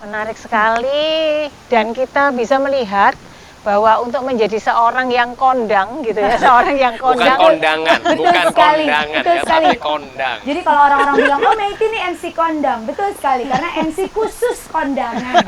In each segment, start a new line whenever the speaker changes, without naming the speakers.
Menarik sekali, dan kita bisa melihat bahwa untuk menjadi seorang yang kondang gitu ya, seorang yang kondang.
Bukan kondangan, bukan
sekali,
kondangan
betul
ya,
sekali.
tapi kondang.
Jadi kalau orang-orang bilang, oh Meiti ini MC kondang, betul sekali, karena MC khusus kondangan.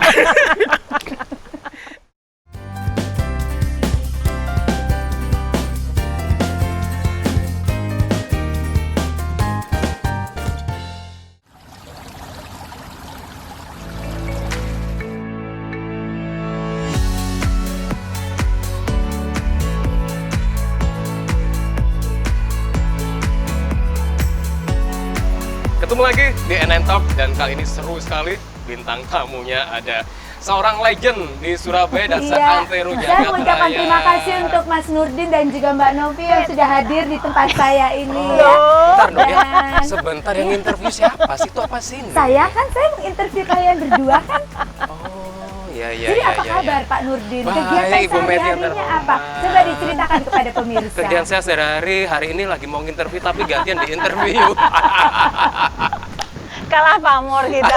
Ketemu lagi di NN Talk, dan kali ini seru sekali. Bintang tamunya ada seorang legend di Surabaya dan seantero
Saya
jagat
mengucapkan
raya.
terima kasih untuk Mas Nurdin dan juga Mbak Novi yang sudah hadir di tempat saya ini. Ya.
Bentar dong ya,
Dan
sebentar, yang interview siapa sih? Itu apa sih ini?
saya menginterview kalian berdua kan.
Oh, iya, iya,
Jadi
iya,
apa
iya,
kabar
iya.
Pak Nurdin?
Baik,
Kegiatan
Ibu Meiti yang
sehari-harinya
terhormat.
apa? Coba diceritakan kepada pemirsa.
Kerjaan saya sehari-hari, hari ini lagi mau interview tapi gantian di interview.
Kalah pamor kita.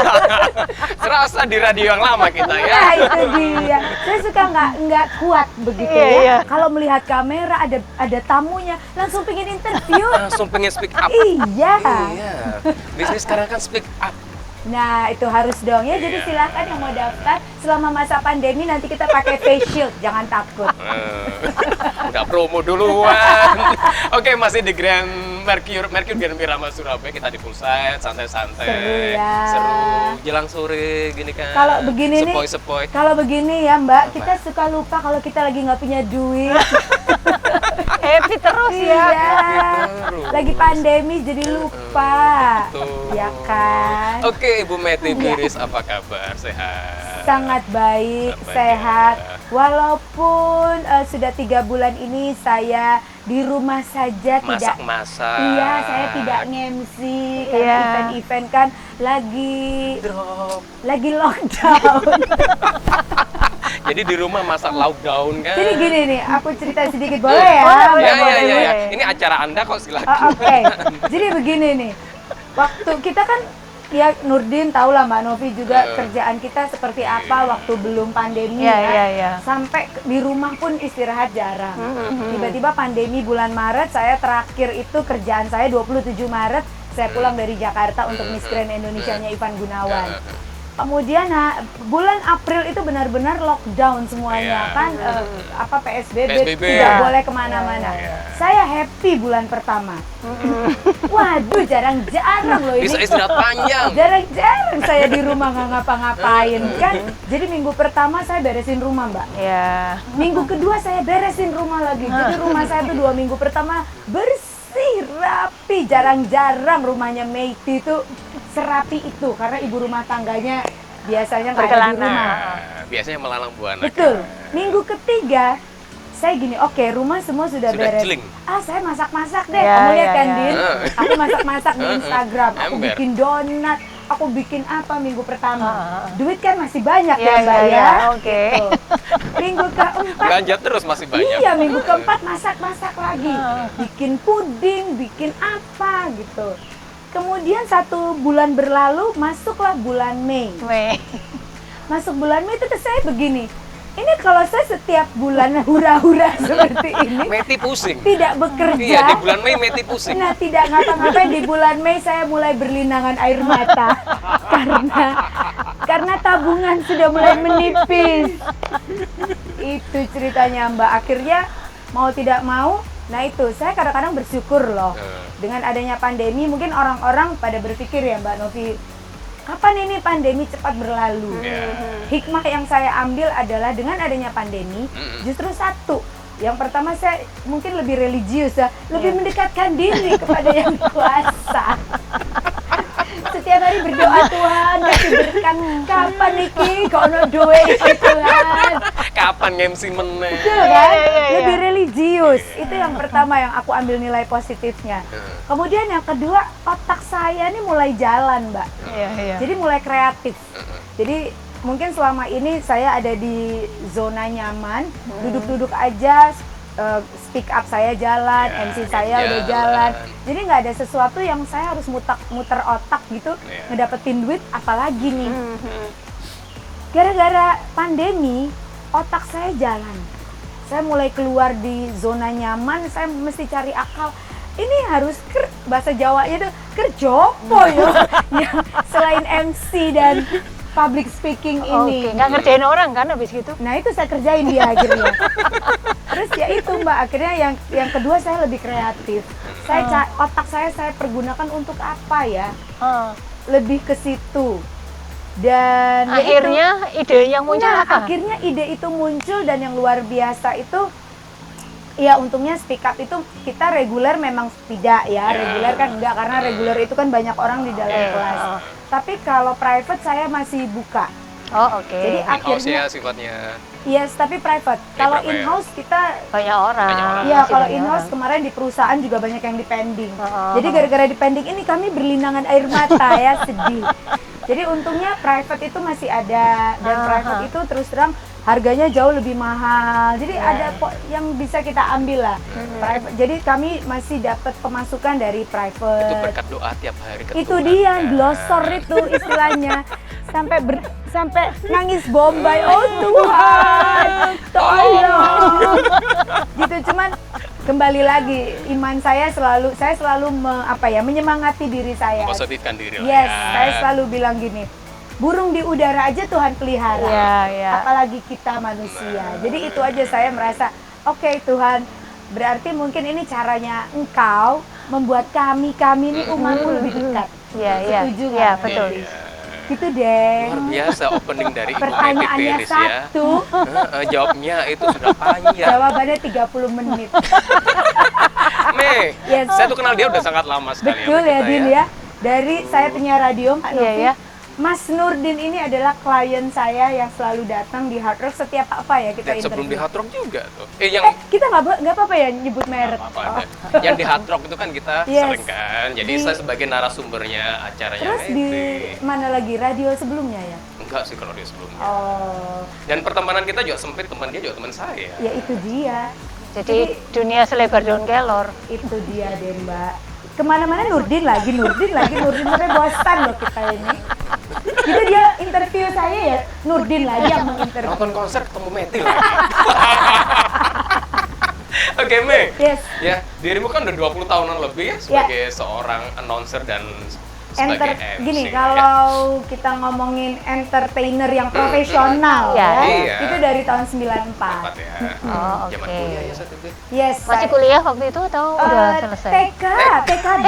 Serasa di radio yang lama kita ya.
Nah itu dia. Saya suka nggak kuat begitu
Iya,
ya.
iya.
Kalau melihat kamera ada tamunya langsung pengen interview.
Langsung pengen speak up.
Iya.
Iya. Bisnis sekarang kan speak up.
Nah itu harus dong ya. Jadi
Iya.
silakan yang mau daftar selama masa pandemi nanti kita pakai face shield. Jangan takut.
Nggak promo duluan. Oke, masih di Grand Mercure Grand Wirama Surabaya. Kita di poolside, santai-santai.
Seru ya.
Seru. Jelang sore gini kan.
Kalau begini nih,
sepoi-sepoi.
Kalau begini ya Mbak, kita suka lupa kalau kita lagi nggak punya duit.
Happy terus ya.
Iya.
terus.
Lagi pandemi jadi lupa.
Betul.
Ya kan?
Oke, Ibu Meiti Biris, apa kabar? Sehat?
Sangat baik,
Apa
sehat.
ya?
Walaupun sudah 3 bulan ini saya di rumah saja tidak.
Masak-masak.
Iya, saya tidak nge-MC karena
Iya.
event-event kan lagi
Drop.
lockdown.
Jadi di rumah masak lockdown kan?
Jadi gini nih, aku cerita sedikit boleh ya?
Boleh,
Ya,
boleh,
ya, ya, ya.
boleh.
Ini acara Anda kok,
Oh,
silakan.
Oke, jadi begini nih, waktu kita kan, ya Nurdin tahu lah Mbak Novi juga kerjaan kita seperti apa waktu belum pandemi
Iya,
ya.
iya, iya.
Sampai di rumah pun istirahat jarang.
Mhm.
Tiba-tiba pandemi bulan Maret, saya terakhir itu kerjaan saya 27 Maret, saya pulang dari Jakarta untuk Miss Grand Indonesianya Ivan Gunawan. Kemudian bulan April itu benar-benar lockdown semuanya
Iya.
kan, PSBB,
PSBB.
tidak
Iya.
boleh kemana-mana.
Iya.
Saya happy bulan pertama. Waduh, jarang-jarang loh ini.
Bisa istirahat panjang.
Jarang-jarang saya di rumah nggak ngapa-ngapain kan. Jadi minggu pertama saya beresin rumah Mbak.
Ya.
Minggu kedua saya beresin rumah lagi. Jadi rumah saya tuh 2 minggu pertama bersih, rapi. Jarang-jarang rumahnya Meiti itu serapi itu karena ibu rumah tangganya biasanya nggak ada di
Berkelana.
rumah.
Nah, biasanya melalang buana.
Betul. Minggu ketiga saya gini, oke rumah semua sudah
Sudah
beres.
jeling.
Saya masak-masak deh.
Ya,
Kamu lihat
ya,
kan,
ya.
Din? Aku masak-masak di Instagram. Aku
Ember.
bikin donat. Aku bikin apa minggu pertama.
Ah.
Duit kan masih banyak
Ya,
ya, Mbak
ya,
ya.
ya, oke.
Gitu. Minggu keempat,
Belanja terus masih banyak.
iya minggu keempat masak-masak lagi. Bikin puding, bikin apa gitu. Kemudian 1 bulan berlalu, masuklah bulan Mei.
Weh.
Masuk bulan Mei itu saya begini. Ini kalau saya setiap bulan hura-hura seperti ini
Meiti pusing.
tidak bekerja.
Iya, di bulan Mei Meiti pusing.
Nah, tidak ngapa-ngapain di bulan Mei saya mulai berlinangan air mata karena tabungan sudah mulai menipis. Itu ceritanya Mbak. Akhirnya mau tidak mau, nah itu saya kadang-kadang bersyukur loh. Dengan adanya pandemi mungkin orang-orang pada berpikir ya Mbak Novi, kapan ini pandemi cepat berlalu? Hikmah yang saya ambil adalah dengan adanya pandemi, justru satu. Yang pertama saya mungkin lebih religius ya, lebih mendekatkan diri kepada yang kuasa. Setiap hari berdoa, Tuhan kasih berkah, kapan Niki kok ono duit Tuhan.
Kapan MC meneh?
Betul kan?
Iya, iya, iya.
Lebih religius. Itu yang pertama yang aku ambil nilai positifnya. Kemudian yang kedua, otak saya ini mulai jalan, Mbak.
Iya, iya.
Jadi mulai kreatif. Jadi mungkin selama ini saya ada di zona nyaman, duduk-duduk aja, speak up saya jalan,
Ya,
MC saya udah jalan. Jadi nggak ada sesuatu yang saya harus muter otak gitu,
Ya.
ngedapetin duit apalagi nih. gara-gara pandemi otak saya jalan. Saya mulai keluar di zona nyaman, saya mesti cari akal. Ini harus bahasa Jawanya tuh kerjopo ya. Ya, selain MC dan public speaking ini.
Oke, nggak ngerjain orang kan habis gitu?
Nah itu saya kerjain dia akhirnya. Terus ya itu Mbak, akhirnya yang kedua saya lebih kreatif. Otak saya pergunakan untuk apa ya? Lebih ke situ. Dan
akhirnya ide yang muncul apa?
Akhirnya ide itu muncul dan yang luar biasa itu ya untungnya speak up itu kita reguler memang tidak ya, reguler kan enggak karena reguler itu kan banyak orang di dalam kelas. Tapi kalau private saya masih buka.
Oh oke.
Jadi akhirnya
ya sifatnya.
Yes, tapi private. Kalau in-house kita
banyak orang.
Iya, kalau in-house kemarin di perusahaan juga banyak yang dipending. Jadi gara-gara dipending ini kami berlinangan air mata ya, sedih. Jadi untungnya private itu masih ada dan private itu terus terang harganya jauh lebih mahal. Jadi ada yang bisa kita ambil lah. Private. Jadi kami masih dapat pemasukan dari private.
Itu berkat doa tiap hari ke
Itu
Tuhan,
dia
kan?
glosor itu istilahnya. Sampai nangis Bombay. Oh Tuhan, tolong. Gitu cuman kembali lagi iman saya selalu menyemangati diri saya.
Positifkan diri lah.
Yes,
ya.
saya selalu bilang gini. Burung di udara aja Tuhan pelihara. Apalagi kita manusia. Jadi itu aja saya merasa oke, Tuhan, berarti mungkin ini caranya Engkau membuat kami ini umatmu lebih dekat. Setuju nggak?
Iya, betul.
Gitu deh.
Luar biasa opening dari Ibu
Pertanyaannya
Meti Tiris ya.
satu,
Jawabnya itu sudah panjang.
jawabannya 30 menit.
Mei,
Yes.
saya tuh kenal dia udah sangat lama sekali.
Betul
sama
ya
kita
Din ya. Dari saya penyiar radio Pak
Iya,
Novi.
ya.
Mas Nurdin ini adalah klien saya yang selalu datang di Hard Rock setiap apa ya kita
Dan sebelum di
interview.
Hard Rock juga tuh. Yang
Kita nggak apa-apa ya nyebut merek.
apa ada. Yang di Hard Rock itu kan kita
Yes.
sering kan. Jadi saya sebagai narasumbernya acaranya
Terus di
Meti.
mana lagi radio sebelumnya ya?
Enggak sih kalau dia sebelumnya.
Oh,
Dan pertemanan kita juga sempit, teman dia juga teman saya.
ya itu dia.
Jadi dunia selebar daun kelor.
Itu dia deh Mbak. Kemana-mana Nurdin lagi sampai bosan loh kita ini. Itu dia interview saya ya, Nurdin lagi yang menginterview.
Nonton konser ketemu Meti lagi. Oke, Mei.
Yes.
Ya, dirimu kan udah 20 tahunan lebih ya sebagai seorang announcer dan sebagai MC.
Gini,
ya.
kalau kita ngomongin entertainer yang profesional
Ya.
ya,
Iya.
itu dari tahun 94.
Tepat ya.
Oh,
Zaman
oke.
kuliah ya saat itu.
Yes.
Masih kuliah waktu itu atau udah selesai?
TKB.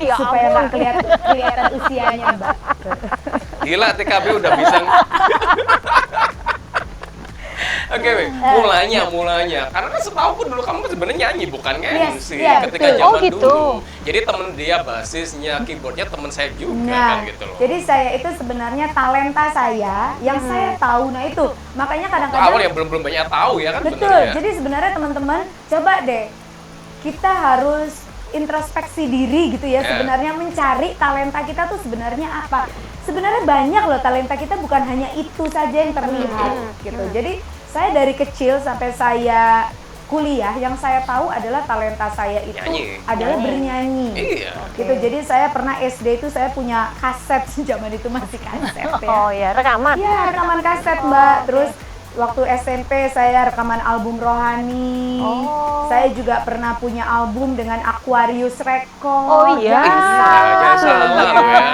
Ya
Supaya
ampun.
nggak kelihatan usianya, Mbak.
Gila, TKB udah bisa. Oke, Mei. mulanya. Karena kan setahu pun dulu kamu kan sebenarnya nyanyi bukan
Yes,
MC
iya,
ketika
betul.
zaman
Oh, gitu.
dulu. Jadi temen dia basisnya, keyboardnya temen saya juga
Nah,
kan gitu loh.
jadi saya itu sebenarnya talenta saya yang saya tahu. Nah itu, makanya
Itu awal
kadang-kadang
yang belum banyak tahu ya kan
betul.
sebenarnya.
Jadi sebenarnya teman-teman coba deh kita harus introspeksi diri gitu ya.
Ya.
Sebenarnya mencari talenta kita tuh sebenarnya apa? Sebenarnya banyak loh talenta kita, bukan hanya itu saja yang terlihat gitu. Jadi saya dari kecil sampai saya kuliah yang saya tahu adalah talenta saya itu
Nyanyi.
adalah bernyanyi.
Iya.
Gitu. Jadi saya pernah SD itu saya punya kaset, zaman itu masih kaset ya.
Oh ya, rekaman.
Iya, rekaman kaset, Mbak. Terus waktu SMP saya rekaman album rohani.
Oh.
Saya juga pernah punya album dengan Aquarius Record.
Oh iya.
Jangan salah loh ya.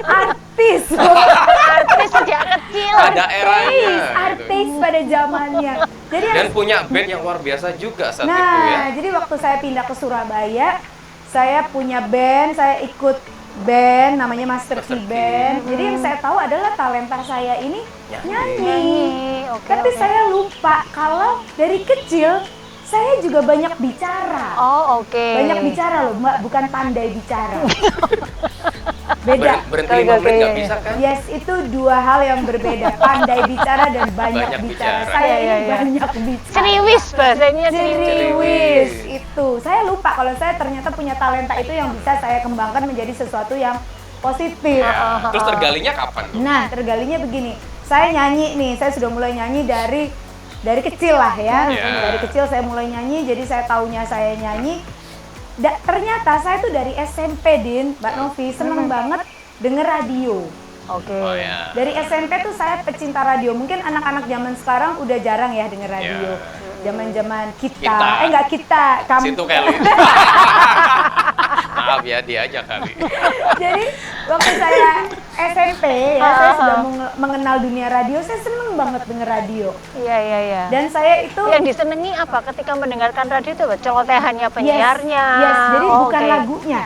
Artis.
Artis sejak kecil.
Pada eranya.
Artis pada zamannya. Jadi
Dan punya band yang luar biasa juga saat itu ya.
nah, jadi waktu saya pindah ke Surabaya, saya punya band, saya ikut band namanya Master Key Band. Jadi yang saya tahu adalah talenta saya ini nyanyi.
Oke,
Tapi
oke.
saya lupa kalau dari kecil saya juga banyak bicara.
Oh, oke.
Banyak bicara loh, Mbak, bukan pandai bicara. Beda.
Berhenti 5 menit nggak bisa kan?
Yes, itu dua hal yang berbeda. Pandai bicara dan banyak
Banyak
bicara.
bicara.
Saya
Iya,
ini
iya.
banyak bicara.
Ceriwis bahasanya ceriwis.
Ceriwis itu. Saya lupa kalau saya ternyata punya talenta itu yang bisa saya kembangkan menjadi sesuatu yang positif.
Ya. Terus tergalinya kapan tuh?
Nah, tergalinya begini. Saya nyanyi nih, saya sudah mulai nyanyi dari kecil lah ya.
Ya.
Dari kecil saya mulai nyanyi, jadi saya taunya saya nyanyi. Ternyata saya tuh dari SMP, Din, Mbak Novi, seneng banget denger radio.
Oke.
Oh ya.
Dari SMP tuh saya pecinta radio. Mungkin anak-anak zaman sekarang udah jarang ya denger radio.
Ya.
Zaman-zaman kita.
Kita.
Enggak kita, kamu.
Situ kali. Maaf ya, dia aja kali.
Jadi waktu saya SMP ya, saya sudah mengenal dunia radio. Saya seneng banget denger radio.
Iya.
Dan saya itu
Yang disenangi apa ketika mendengarkan radio itu? Celotehannya penyiarnya.
Yes, jadi
Oh,
bukan
oke.
lagunya.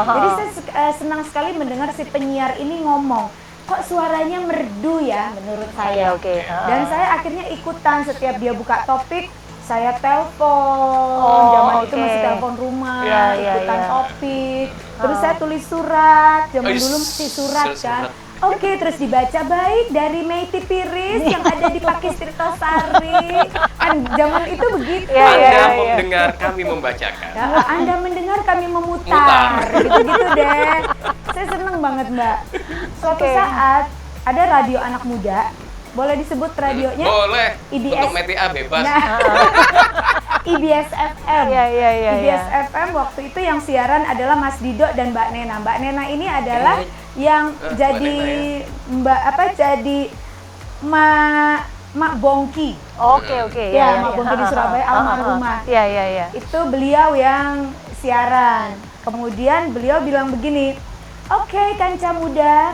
Jadi saya senang sekali mendengar si penyiar ini ngomong, kok suaranya merdu ya menurut saya.
Oke.
Dan saya akhirnya ikutan setiap dia buka topik, saya telepon.
Oh,
Zaman itu
oke.
masih telepon rumah,
Iya,
ikutan
iya.
topik. Terus saya tulis surat. Zaman
Oh,
dulu masih surat kan.
surat.
Oke, terus dibaca baik dari Meiti Piris yang ada di Pakis Tirtosari. Kan zaman itu begitu.
Iya,
Anda
iya.
mendengar kami membacakan.
Ya, Anda mendengar kami memutar,
Mutar.
gitu-gitu deh. Saya seneng banget Mbak. Suatu
Oke.
saat ada radio anak muda, boleh disebut radionya?
Boleh.
IBS.
Untuk Metia bebas.
Nah, IBS FM.
Iya.
IBS FM waktu itu yang siaran adalah Mas Dido dan Mbak Nena. Mbak Nena ini adalah yang
Mbak
jadi jadi Mak Bongki.
Oke.
Ya, Mak Bongki di Surabaya, almarhumah.
Iya.
Itu beliau yang siaran. Kemudian beliau bilang begini, oke Kanca Muda,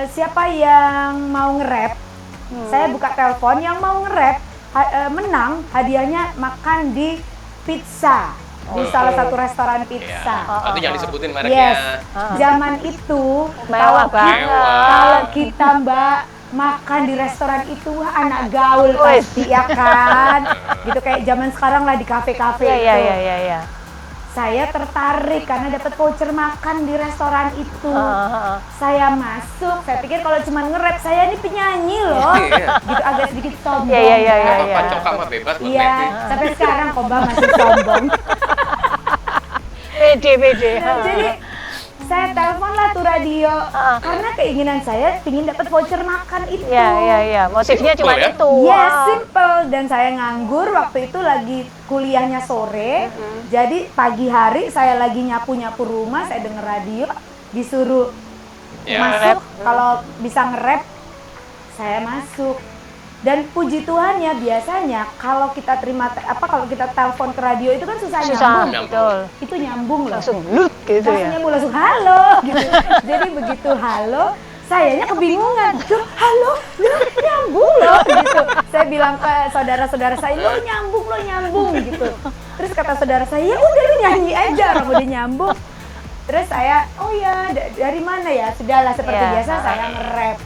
siapa yang mau nge-rap? Saya buka telepon, yang mau nge-rap menang, hadiahnya makan di pizza. Di salah satu restoran pizza.
Ya. Itu jangan disebutin mereknya.
Yes, zaman itu
Mewah banget.
kalau kita Mbak makan di restoran itu wah, anak gaul pasti ya kan, gitu kayak zaman sekarang lah di kafe-kafe itu.
Iya.
Saya tertarik karena dapat voucher makan di restoran itu. Saya masuk, saya pikir kalau cuma nge-rap saya ini penyanyi loh,
Iya.
gitu agak sedikit sombong.
Iya.
Apa cokak mah bebas buat
Iya,
Meti.
sampai sekarang kok Mbak masih sombong.
Pede.
Nah, jadi saya telepon lah tuh radio karena keinginan saya ingin dapat voucher makan itu.
Iya. Motifnya cuma
Simple ya?
itu.
Yes,
Wow.
simple. Dan saya nganggur waktu itu lagi kuliahnya sore. Jadi pagi hari saya lagi nyapu-nyapu rumah, saya denger radio, disuruh
Ya.
masuk. Kalau bisa nge-rap, saya masuk. Dan puji Tuhannya biasanya kalau kita kalau kita telepon ke radio itu kan susah nyambung.
Betul.
Itu nyambung loh.
Langsung lut gitu
Langsung
ya.
nyambung, langsung halo gitu. Jadi begitu halo, sayanya kebingungan. Loh, halo, loh, nyambung loh gitu. Saya bilang ke saudara-saudara saya, lo nyambung gitu. Terus kata saudara saya, ya udah lu nyanyi aja, orang udah nyambung. Terus saya, oh ya dari mana ya? Sudahlah seperti
Ya.
biasa saya nge-rap.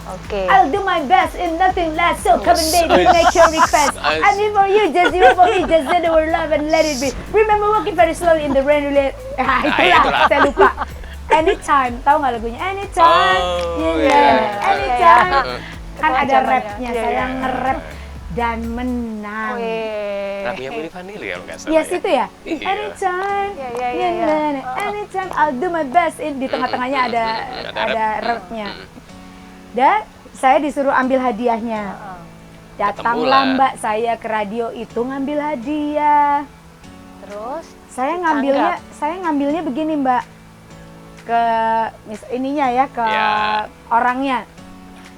Oke.
I'll do my best and nothing less. So come and baby, make your request. I mean for you, just you for me, just say the word love and let it be. Remember walking very slowly in the rain. Itulah, saya lupa. Anytime, tahu nggak lagunya? Anytime,
Oh,
yeah.
iya.
Anytime. Kan ada
Wajarnya.
rapnya,
Iya,
saya
iya.
nge-rap dan menang.
Lagunya Milli Vanilli ya nggak salah.
Yes, itu ya.
Iya.
Anytime,
Iya.
anytime, I'll do my best. Di tengah-tengahnya ada rapnya. Dan saya disuruh ambil hadiahnya. Datanglah
Ketemulah.
Mbak saya ke radio itu ngambil hadiah.
Terus
Saya ngambilnya begini Mbak. Ke ininya ya, ke
Ya.
orangnya.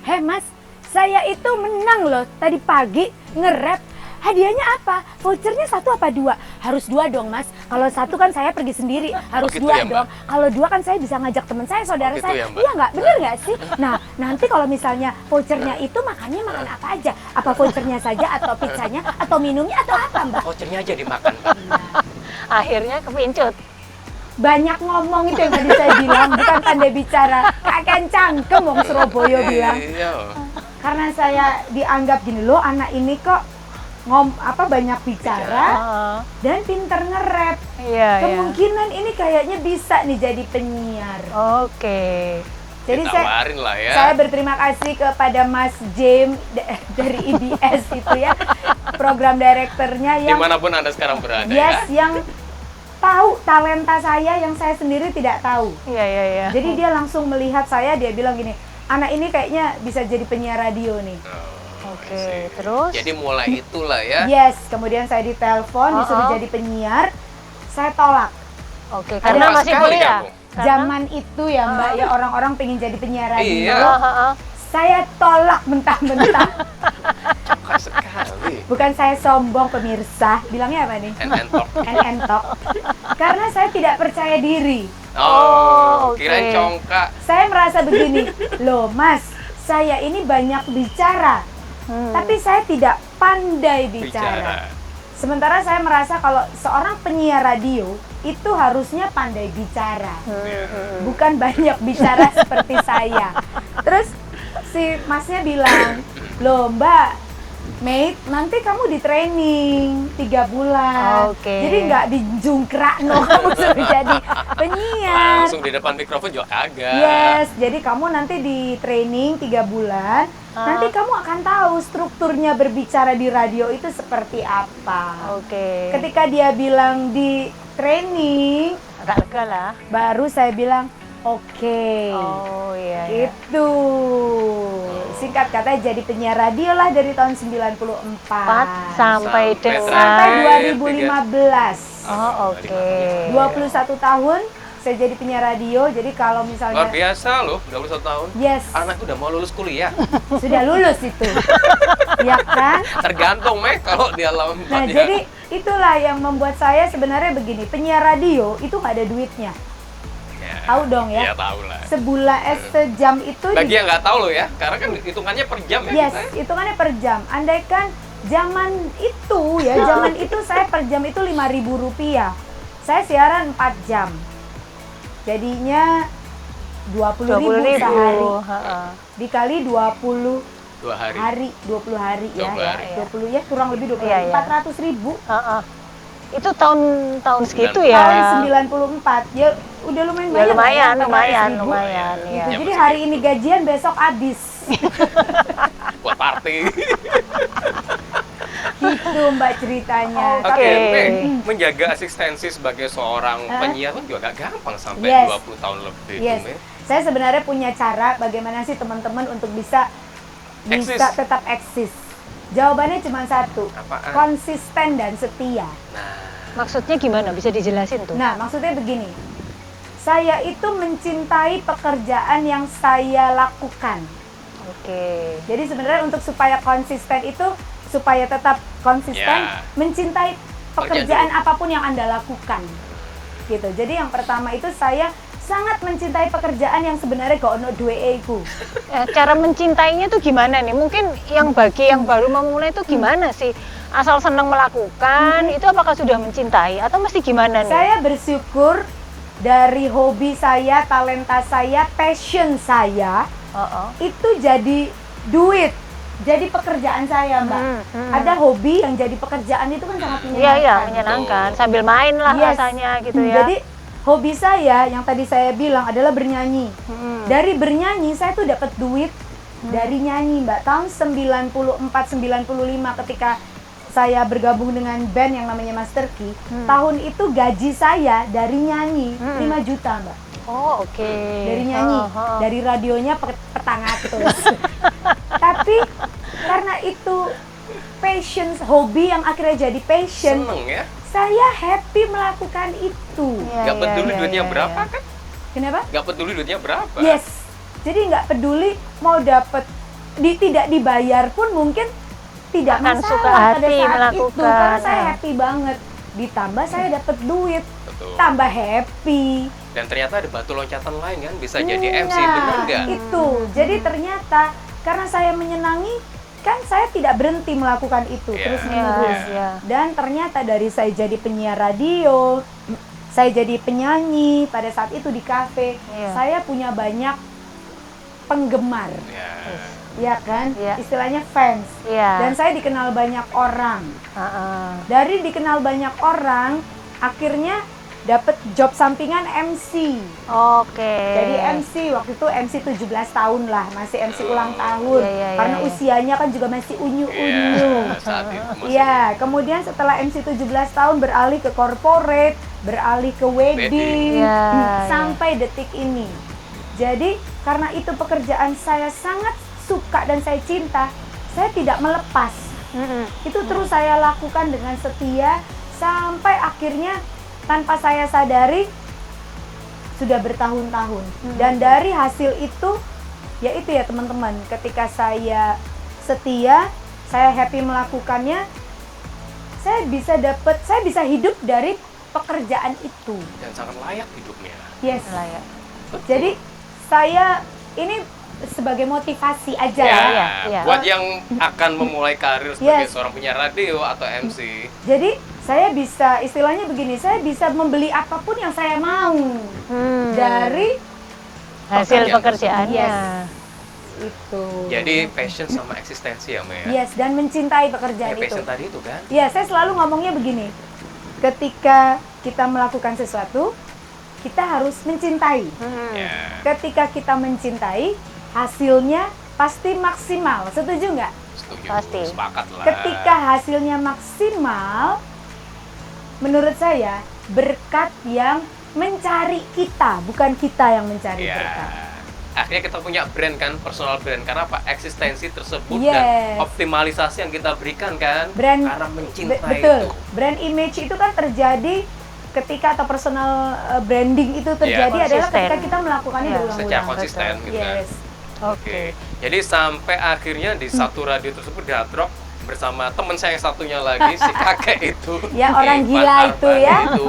Hei Mas, saya itu menang loh tadi pagi nge-rap. Hadiahnya apa? Vouchernya 1 apa 2? Harus 2 dong Mas. Kalau 1 kan saya pergi sendiri, harus
gitu
2
ya, Mbak?
dong. Kalau 2 kan saya bisa ngajak teman saya, saudara
gitu
saya.
ya, Mbak?
Iya nggak? Bener nggak sih? Nah, nanti kalau misalnya vouchernya itu makannya makan apa aja? Apa vouchernya saja atau pizzanya atau minumnya atau apa Mbak?
Vouchernya aja dimakan.
akhirnya kepincut.
Banyak ngomong itu yang tadi saya bilang, bukan pandai bicara. Kakek cangkem wong Surabaya bilang.
Iya.
Karena saya dianggap gini loh, anak ini kok banyak bicara dan pinter nge-rap.
Iya.
Kemungkinan ini kayaknya bisa nih jadi penyiar.
Oke.
Jadi saya
Ditawarin lah ya.
Saya berterima kasih kepada Mas James dari IBS itu ya, program direkturnya yang
Dimanapun Anda sekarang berada
yes,
ya.
yang tahu talenta saya yang saya sendiri tidak tahu.
Iya.
Jadi dia langsung melihat saya, dia bilang gini, anak ini kayaknya bisa jadi penyiar radio nih.
Oke, terus?
Jadi mulai itulah ya.
Yes, kemudian saya ditelepon, disuruh jadi penyiar, saya tolak.
Oke, karena
Lama
masih
sekali
kuliah.
kamu.
zaman itu ya Mbak, ya orang-orang pengen jadi penyiar radio.
Iya.
Saya tolak mentah-mentah.
Congkak sekali.
Bukan saya sombong pemirsa, bilangnya apa nih?
Entok.
Entok. Karena saya tidak percaya diri.
Oh,
oke.
kirain congkak.
Saya merasa begini, loh Mas, saya ini banyak bicara, tapi saya tidak pandai bicara. Sementara saya merasa kalau seorang penyiar radio itu harusnya pandai bicara, bukan banyak bicara seperti saya. Terus si masnya bilang, loh Mbak, Mate, nanti kamu di training 3 bulan.
Oke.
Jadi nggak dijungkrak kamu suruh jadi penyiar.
Langsung di depan mikrofon juga kagak.
Yes, jadi kamu nanti di training 3 bulan. Nanti kamu akan tahu strukturnya berbicara di radio itu seperti apa.
Oke.
Ketika dia bilang di training,
Agak lega lah.
baru saya bilang oke.
Oh iya. Iya.
Itu. Singkat kata jadi penyiar radio lah dari tahun 94
Sampai dengan
sampai
terakhir
2015.
Oh oke.
21 tahun saya jadi penyiar radio. Jadi kalau
Luar
misalnya
biasa loh, 21 tahun.
yes,
Anak udah mau lulus kuliah.
sudah lulus itu. Ya kan?
Tergantung, Mek, kalau dia lawan
Nah,
empatnya.
jadi itulah yang membuat saya sebenarnya begini, penyiar radio itu nggak ada duitnya.
Ya.
Tahu dong ya?
Iya, tahu lah.
Sebulan sejam itu
Bagi yang nggak tahu loh ya, karena kan hitungannya per jam ya.
yes,
kita ya.
hitungannya per jam. Andaikan zaman itu ya, zaman itu saya per jam itu Rp5.000. Saya siaran 4 jam. Jadinya 20.000 sehari. Dikali 20
2 hari.
hari, 20 hari ya,
20 hari.
20 ya, kurang lebih 20
Iya,
hari.
iya.
400.000.
Itu tahun segitu
Tahun
ya.
94. Ya udah lumayan
Ya
banyak.
lumayan,
lah ya,
lumayan,
400.000.
lumayan.
Gitu.
Iya.
Jadi hari ini gajian, besok habis.
Buat party.
Gitu Mbak ceritanya.
Oke.
Oke,
Tapi
Mek, menjaga asistensi sebagai seorang penyiar kan juga gak gampang sampai
Yes.
20 tahun lebih.
yes,
tuh, Mek.
saya sebenarnya punya cara bagaimana sih teman-teman untuk bisa
Eksis.
tetap eksis. Jawabannya cuma satu,
Apaan?
konsisten dan setia.
Nah,
Maksudnya gimana? Bisa dijelasin tuh?
Nah, maksudnya begini, saya itu mencintai pekerjaan yang saya lakukan.
Oke.
Jadi sebenarnya untuk supaya konsisten itu, supaya tetap konsisten,
Ya.
mencintai pekerjaan apapun yang Anda lakukan. Gitu. Jadi yang pertama itu saya sangat mencintai pekerjaan yang sebenarnya gak ono duwe iku.
Cara mencintainya tuh gimana nih? Mungkin bagi yang baru memulai itu gimana sih? Asal senang melakukan, itu apakah sudah mencintai atau mesti gimana nih?
Saya bersyukur dari hobi saya, talenta saya, passion saya itu jadi duit. Jadi pekerjaan saya, Mbak. Ada hobi yang jadi pekerjaan itu kan sangat
Iya,
menyenangkan.
iya, menyenangkan. Sambil main lah
Yes.
rasanya gitu ya.
Jadi hobi saya yang tadi saya bilang adalah bernyanyi. Dari bernyanyi saya tuh dapat duit dari nyanyi, Mbak. Tahun 94-95 ketika saya bergabung dengan band yang namanya Master Key, tahun itu gaji saya dari nyanyi 5 juta, Mbak.
Oh, oke.
Dari nyanyi, dari radionya petangak terus. Tapi karena itu passion, hobi yang akhirnya jadi passion,
seneng ya.
saya happy melakukan itu.
Iya,
Gak
iya,
peduli
iya,
duitnya
iya,
berapa
iya.
kan?
Kenapa?
Gak peduli duitnya berapa.
Yes. Jadi nggak peduli mau dapat tidak dibayar pun mungkin tidak
Akan
masalah
suka
pada
hati
saat itu
melakukan.
karena saya
Nah.
happy banget. Ditambah saya dapat duit,
Betul.
tambah happy.
Dan ternyata ada batu loncatan lain kan, bisa jadi MC,
Nah,
bener nggak?
itu. Jadi ternyata karena saya menyenangi, kan saya tidak berhenti melakukan itu
Iya.
terus
Iya,
menerus.
iya.
Dan ternyata dari saya jadi penyiar radio, saya jadi penyanyi pada saat itu di kafe,
Iya.
saya punya banyak penggemar,
Ya.
ya kan?
Iya.
Istilahnya fans.
Iya.
Dan saya dikenal banyak orang.
Heeh.
Dari dikenal banyak orang, akhirnya dapat job sampingan MC.
Oke.
Jadi MC waktu itu MC 17 tahun lah, masih MC ulang tahun.
Iya, iya,
Karena
iya.
usianya kan juga masih unyu-unyu.
Iya, saat itu masih
Iya, kemudian setelah MC 17 tahun beralih ke corporate, beralih ke wedding,
Iya,
sampai detik ini. Jadi karena itu pekerjaan saya sangat suka dan saya cinta, saya tidak melepas. Itu terus saya lakukan dengan setia sampai akhirnya tanpa saya sadari sudah bertahun-tahun. Dan dari hasil itu, ya itu ya teman-teman, ketika saya setia, saya happy melakukannya, saya bisa hidup dari pekerjaan itu.
Dan sangat layak hidupnya.
Yes.
Layak.
Jadi saya ini sebagai motivasi aja
Ya,
ya.
Iya.
buat yang akan memulai karir sebagai
Yes.
seorang penyiar radio atau MC.
Jadi saya bisa, istilahnya begini, saya bisa membeli apapun yang saya mau dari
hasil
pekerjaan
pekerjaannya.
Yes. itu.
Jadi passion sama eksistensi ya, Mei.
Yes, dan mencintai pekerjaan itu.
Passion tadi itu kan.
Ya, saya selalu ngomongnya begini. Ketika kita melakukan sesuatu, kita harus mencintai.
Ya.
Ketika kita mencintai, hasilnya pasti maksimal. Setuju nggak?
Setuju.
Pasti.
Sepakat lah.
Ketika hasilnya maksimal, menurut saya berkat yang mencari kita, bukan kita yang mencari
Ya.
berkat.
Akhirnya kita punya brand kan, personal brand. Karena apa? Eksistensi tersebut
Yes.
dan optimalisasi yang kita berikan kan.
Brand,
karena mencintai
betul.
itu.
Brand image itu kan terjadi ketika, atau personal branding itu terjadi
Iya,
adalah
konsisten.
ketika kita melakukannya
Iya,
berulang-ulang.
secara konsisten gitu kan.
Yes.
Oke. Jadi sampai akhirnya di satu radio tersebut di Hard Rock bersama teman saya yang satunya lagi si kakek itu.
Ya, orang
Ivan
gila itu
Arban
ya.
itu,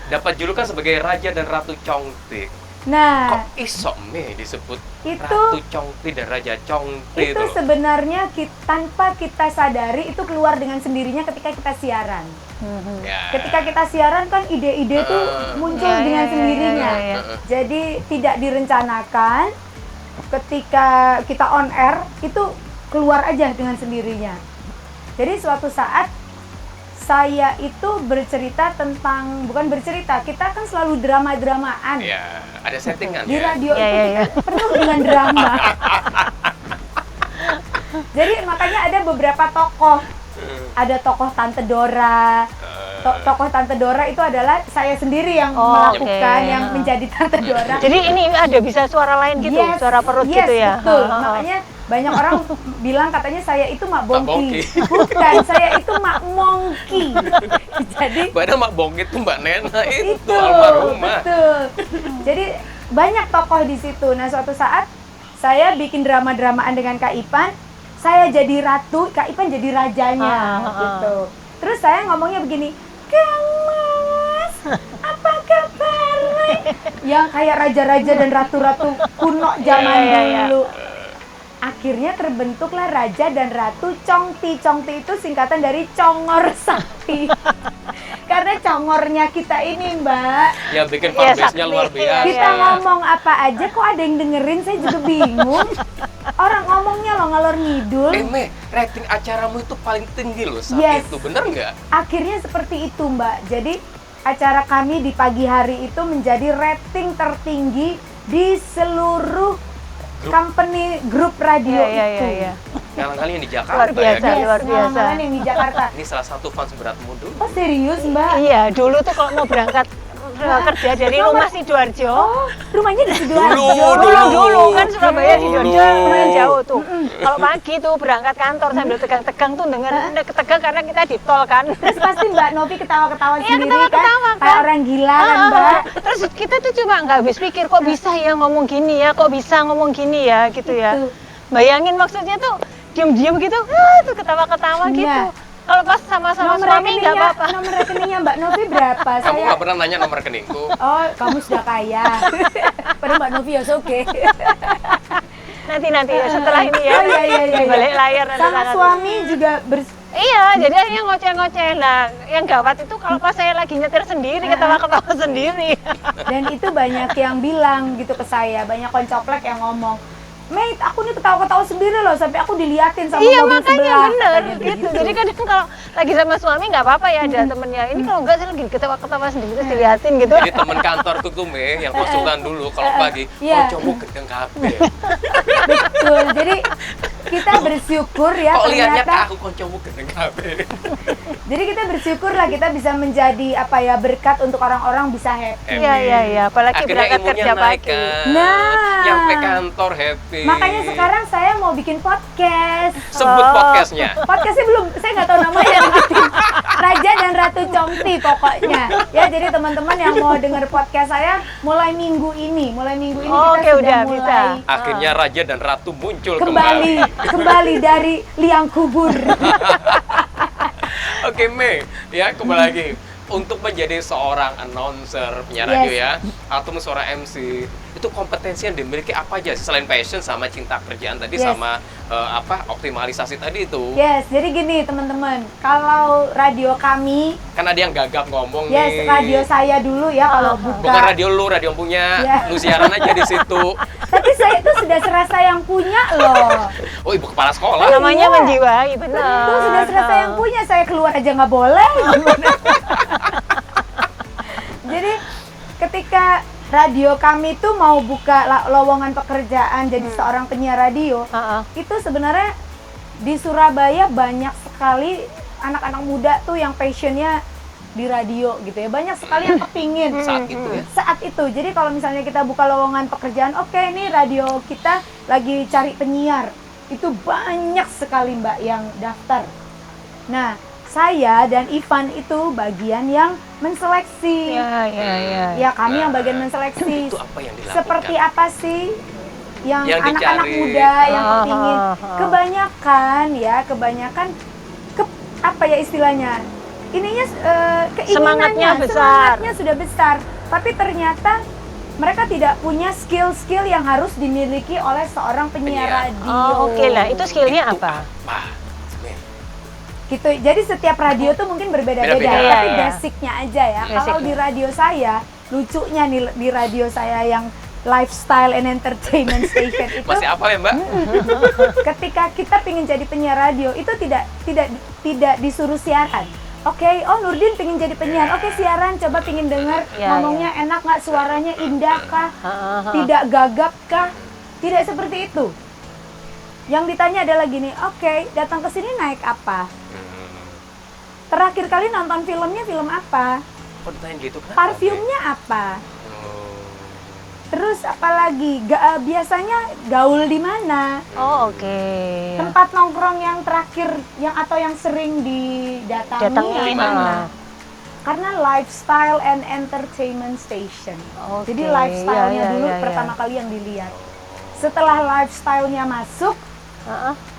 dapat julukan sebagai Raja dan Ratu Congti.
Nah,
Kok iso nih disebut
Itu-
Ratu Congti dan Raja Congti
itu
itu?
sebenarnya tanpa kita sadari itu keluar dengan sendirinya ketika kita siaran.
Ya.
Ketika kita siaran kan ide-ide tuh muncul
Ya,
dengan
ya,
sendirinya.
ya, ya,
Jadi tidak direncanakan, ketika kita on air itu keluar aja dengan sendirinya. Jadi suatu saat saya itu bercerita tentang, bukan bercerita, kita kan selalu drama-dramaan.
Ya, ada settingan
Di
ya.
radio
Ya,
itu
ya, ya.
kita penuh dengan drama. Jadi makanya ada beberapa tokoh. Ada tokoh Tante Dora. Tokoh Tante Dora itu adalah saya sendiri yang
Oh,
melakukan,
oke.
yang menjadi Tante Dora.
Jadi ini ada bisa suara lain gitu,
Yes,
suara perut
yes,
gitu ya.
betul.
Ha, ha, ha.
Makanya banyak orang bilang katanya saya itu Mak Bongki.
Bongki.
Bukan, saya itu Mak Mongki. Jadi
Padahal Mak Bongki itu Mbak Nena itu
itu
almarhumah.
betul. Jadi banyak tokoh di situ. Nah, suatu saat saya bikin drama-dramaan dengan Kak Ipan. Saya jadi ratu, Kak Ipan jadi rajanya gitu. Terus saya ngomongnya begini, Kang Mas, apa kabar? Yang kayak raja-raja dan ratu-ratu kuno zaman
Iya, iya, iya.
dulu. Akhirnya terbentuklah Raja dan Ratu Congti. Congti itu singkatan dari Congor Sakti. Karena congornya kita ini, Mbak.
Ya bikin
Ya,
fanbase-nya
sakti.
luar biasa.
Kita ngomong apa aja kok ada yang dengerin, saya juga bingung. Orang ngomongnya loh ngalor ngidul.
Me, rating acaramu itu paling tinggi loh saat
Yes.
itu, bener nggak?
Akhirnya seperti itu, Mbak. Jadi acara kami di pagi hari itu menjadi rating tertinggi di seluruh company grup radio
Iya, iya,
itu.
iya, iya.
Ngalang-ngaling yang di Jakarta
Luar biasa.
ya.
Yes,
Luar biasa.
ngalang-ngalang yang di Jakarta.
Ini salah satu fans beratmu dulu.
Oh serius, Mbak?
Iya, dulu tuh kalau mau berangkat kerja dari rumah Sidoarjo.
Oh, rumahnya di Sidoarjo.
Dulu kan Surabaya Sidoarjo
Dulu.
lumayan jauh tuh. Kalau pagi tuh berangkat kantor sambil tegang-tegang tuh denger tegang karena kita di tol kan.
Terus pasti Mbak Novi ketawa-ketawa
Iya,
sendiri
ketawa-ketawa
kan? Kayak orang gila kan, Mbak?
Terus kita tuh cuma nggak habis pikir kok bisa ya ngomong gini ya, kok bisa ngomong gini ya gitu ya.
Gitu.
Bayangin maksudnya tuh diem-diem gitu, tuh ketawa-ketawa
Nah.
gitu. Kalau pas sama-sama suami nggak apa-apa.
Nomor rekeningnya Mbak Novi berapa?
Kamu nggak pernah nanya nomor rekeningku.
Oh, kamu sudah kaya. Padahal Mbak Novi ya oke.
Nanti ya setelah ini ya.
Oh, iya.
Di balik layar nanti
Sama
sangat-
suami juga
Iya, jadi akhirnya ngoceh-ngoceh. Nah, yang gawat itu kalau pas saya lagi nyetir sendiri, ketawa-ketawa sendiri.
dan itu banyak yang bilang gitu ke saya, banyak koncoplek yang ngomong, Mate, aku nih ketawa-ketawa sendiri loh, sampai aku diliatin sama
Iya,
mobil
makanya
sebelah.
bener
Katanya
gitu.
begitu.
Jadi kadang kalau lagi sama suami nggak apa-apa ya ada temennya. Ini kalau nggak saya lagi ketawa-ketawa sendiri terus diliatin gitu.
Jadi temen kantorku tuh Me, yang konsultan dulu kalau pagi,
Iya.
coba gendeng kabeh.
Betul, jadi kita bersyukur ya
Kok liatnya ke
ternyata.
aku koncomu gendeng kabeh.
Jadi kita bersyukur lah kita bisa menjadi apa ya, berkat untuk orang-orang bisa happy.
Iya. Apalagi
Akhirnya
berangkat
ilmunya
kerja
naik
pagi.
kan.
Nah.
Nyampe kantor happy.
Makanya sekarang saya mau bikin podcast.
Sebut podcastnya.
Podcastnya belum, saya nggak tahu namanya. Raja dan bukan Ratu Comti pokoknya. Ya, jadi teman-teman yang mau dengar podcast saya mulai minggu ini
Oh,
kita
oke,
sudah
udah,
mulai
bisa.
Akhirnya Raja dan Ratu muncul
kembali dari liang kubur.
Oke, Mei, ya kembali lagi. Untuk menjadi seorang announcer, penyiar radio ya, atau seorang MC, itu kompetensi yang dimiliki apa aja sih? Selain passion sama cinta kerjaan tadi, sama optimalisasi tadi itu.
Yes, jadi gini teman-teman, kalau radio kami,
Kan ada yang gagap ngomong
yes,
nih.
radio saya dulu ya kalau buka.
Bukan radio lu, radio yang punya.
Ya.
Lu siaran aja di situ.
Tapi saya itu sudah serasa yang punya loh.
Oh, ibu kepala sekolah.
Namanya
Iya.
menjiwai, benar.
Itu sudah serasa yang punya, saya keluar aja nggak boleh. Jadi ketika radio kami tuh mau buka lowongan pekerjaan jadi seorang penyiar radio, itu sebenarnya di Surabaya banyak sekali anak-anak muda tuh yang passionnya di radio gitu ya, banyak sekali yang kepingin
Saat itu ya.
saat itu. Jadi kalau misalnya kita buka lowongan pekerjaan, oke, ini radio kita lagi cari penyiar, itu banyak sekali Mbak yang daftar. Nah, saya dan Ivan itu bagian yang menseleksi. Ya, kami yang bagian menseleksi.
Itu apa yang dilakukan?
Seperti apa sih yang
Yang
anak-anak
dicari.
muda yang kepingin? Kebanyakan apa ya istilahnya? Ininya
Semangatnya
keinginannya,
besar.
semangatnya sudah besar. Tapi ternyata mereka tidak punya skill-skill yang harus dimiliki oleh seorang penyiar radio.
Oh, oke lah. Itu skillnya apa?
Gitu. Jadi setiap radio tuh mungkin berbeda-beda,
Beda-beda.
tapi
Iya.
basicnya aja ya. Kalau
Basicnya.
di radio saya, lucunya nih di radio saya yang lifestyle and entertainment station itu,
Masih apa ya, Mbak?
ketika kita pengen jadi penyiar radio itu tidak disuruh siaran. Oke, oh Nurdin pengen jadi penyiar, oke siaran, coba pengen dengar
Ya,
ngomongnya enak nggak, suaranya indah kah, tidak gagap kah, tidak seperti itu. Yang ditanya adalah gini, oke, datang ke sini naik apa? Terakhir kali nonton filmnya film apa?
Kok ditanya gitu? Kenapa?
Parfumnya apa?
Oh.
Terus apalagi? Biasanya gaul di mana?
Oh, oke.
Tempat nongkrong yang terakhir atau yang sering didatangi
Datangnya
yang mana? Karena lifestyle and entertainment station.
Oke,
Jadi lifestyle-nya
iya,
dulu
iya, iya.
pertama kali yang dilihat. Setelah lifestyle-nya masuk,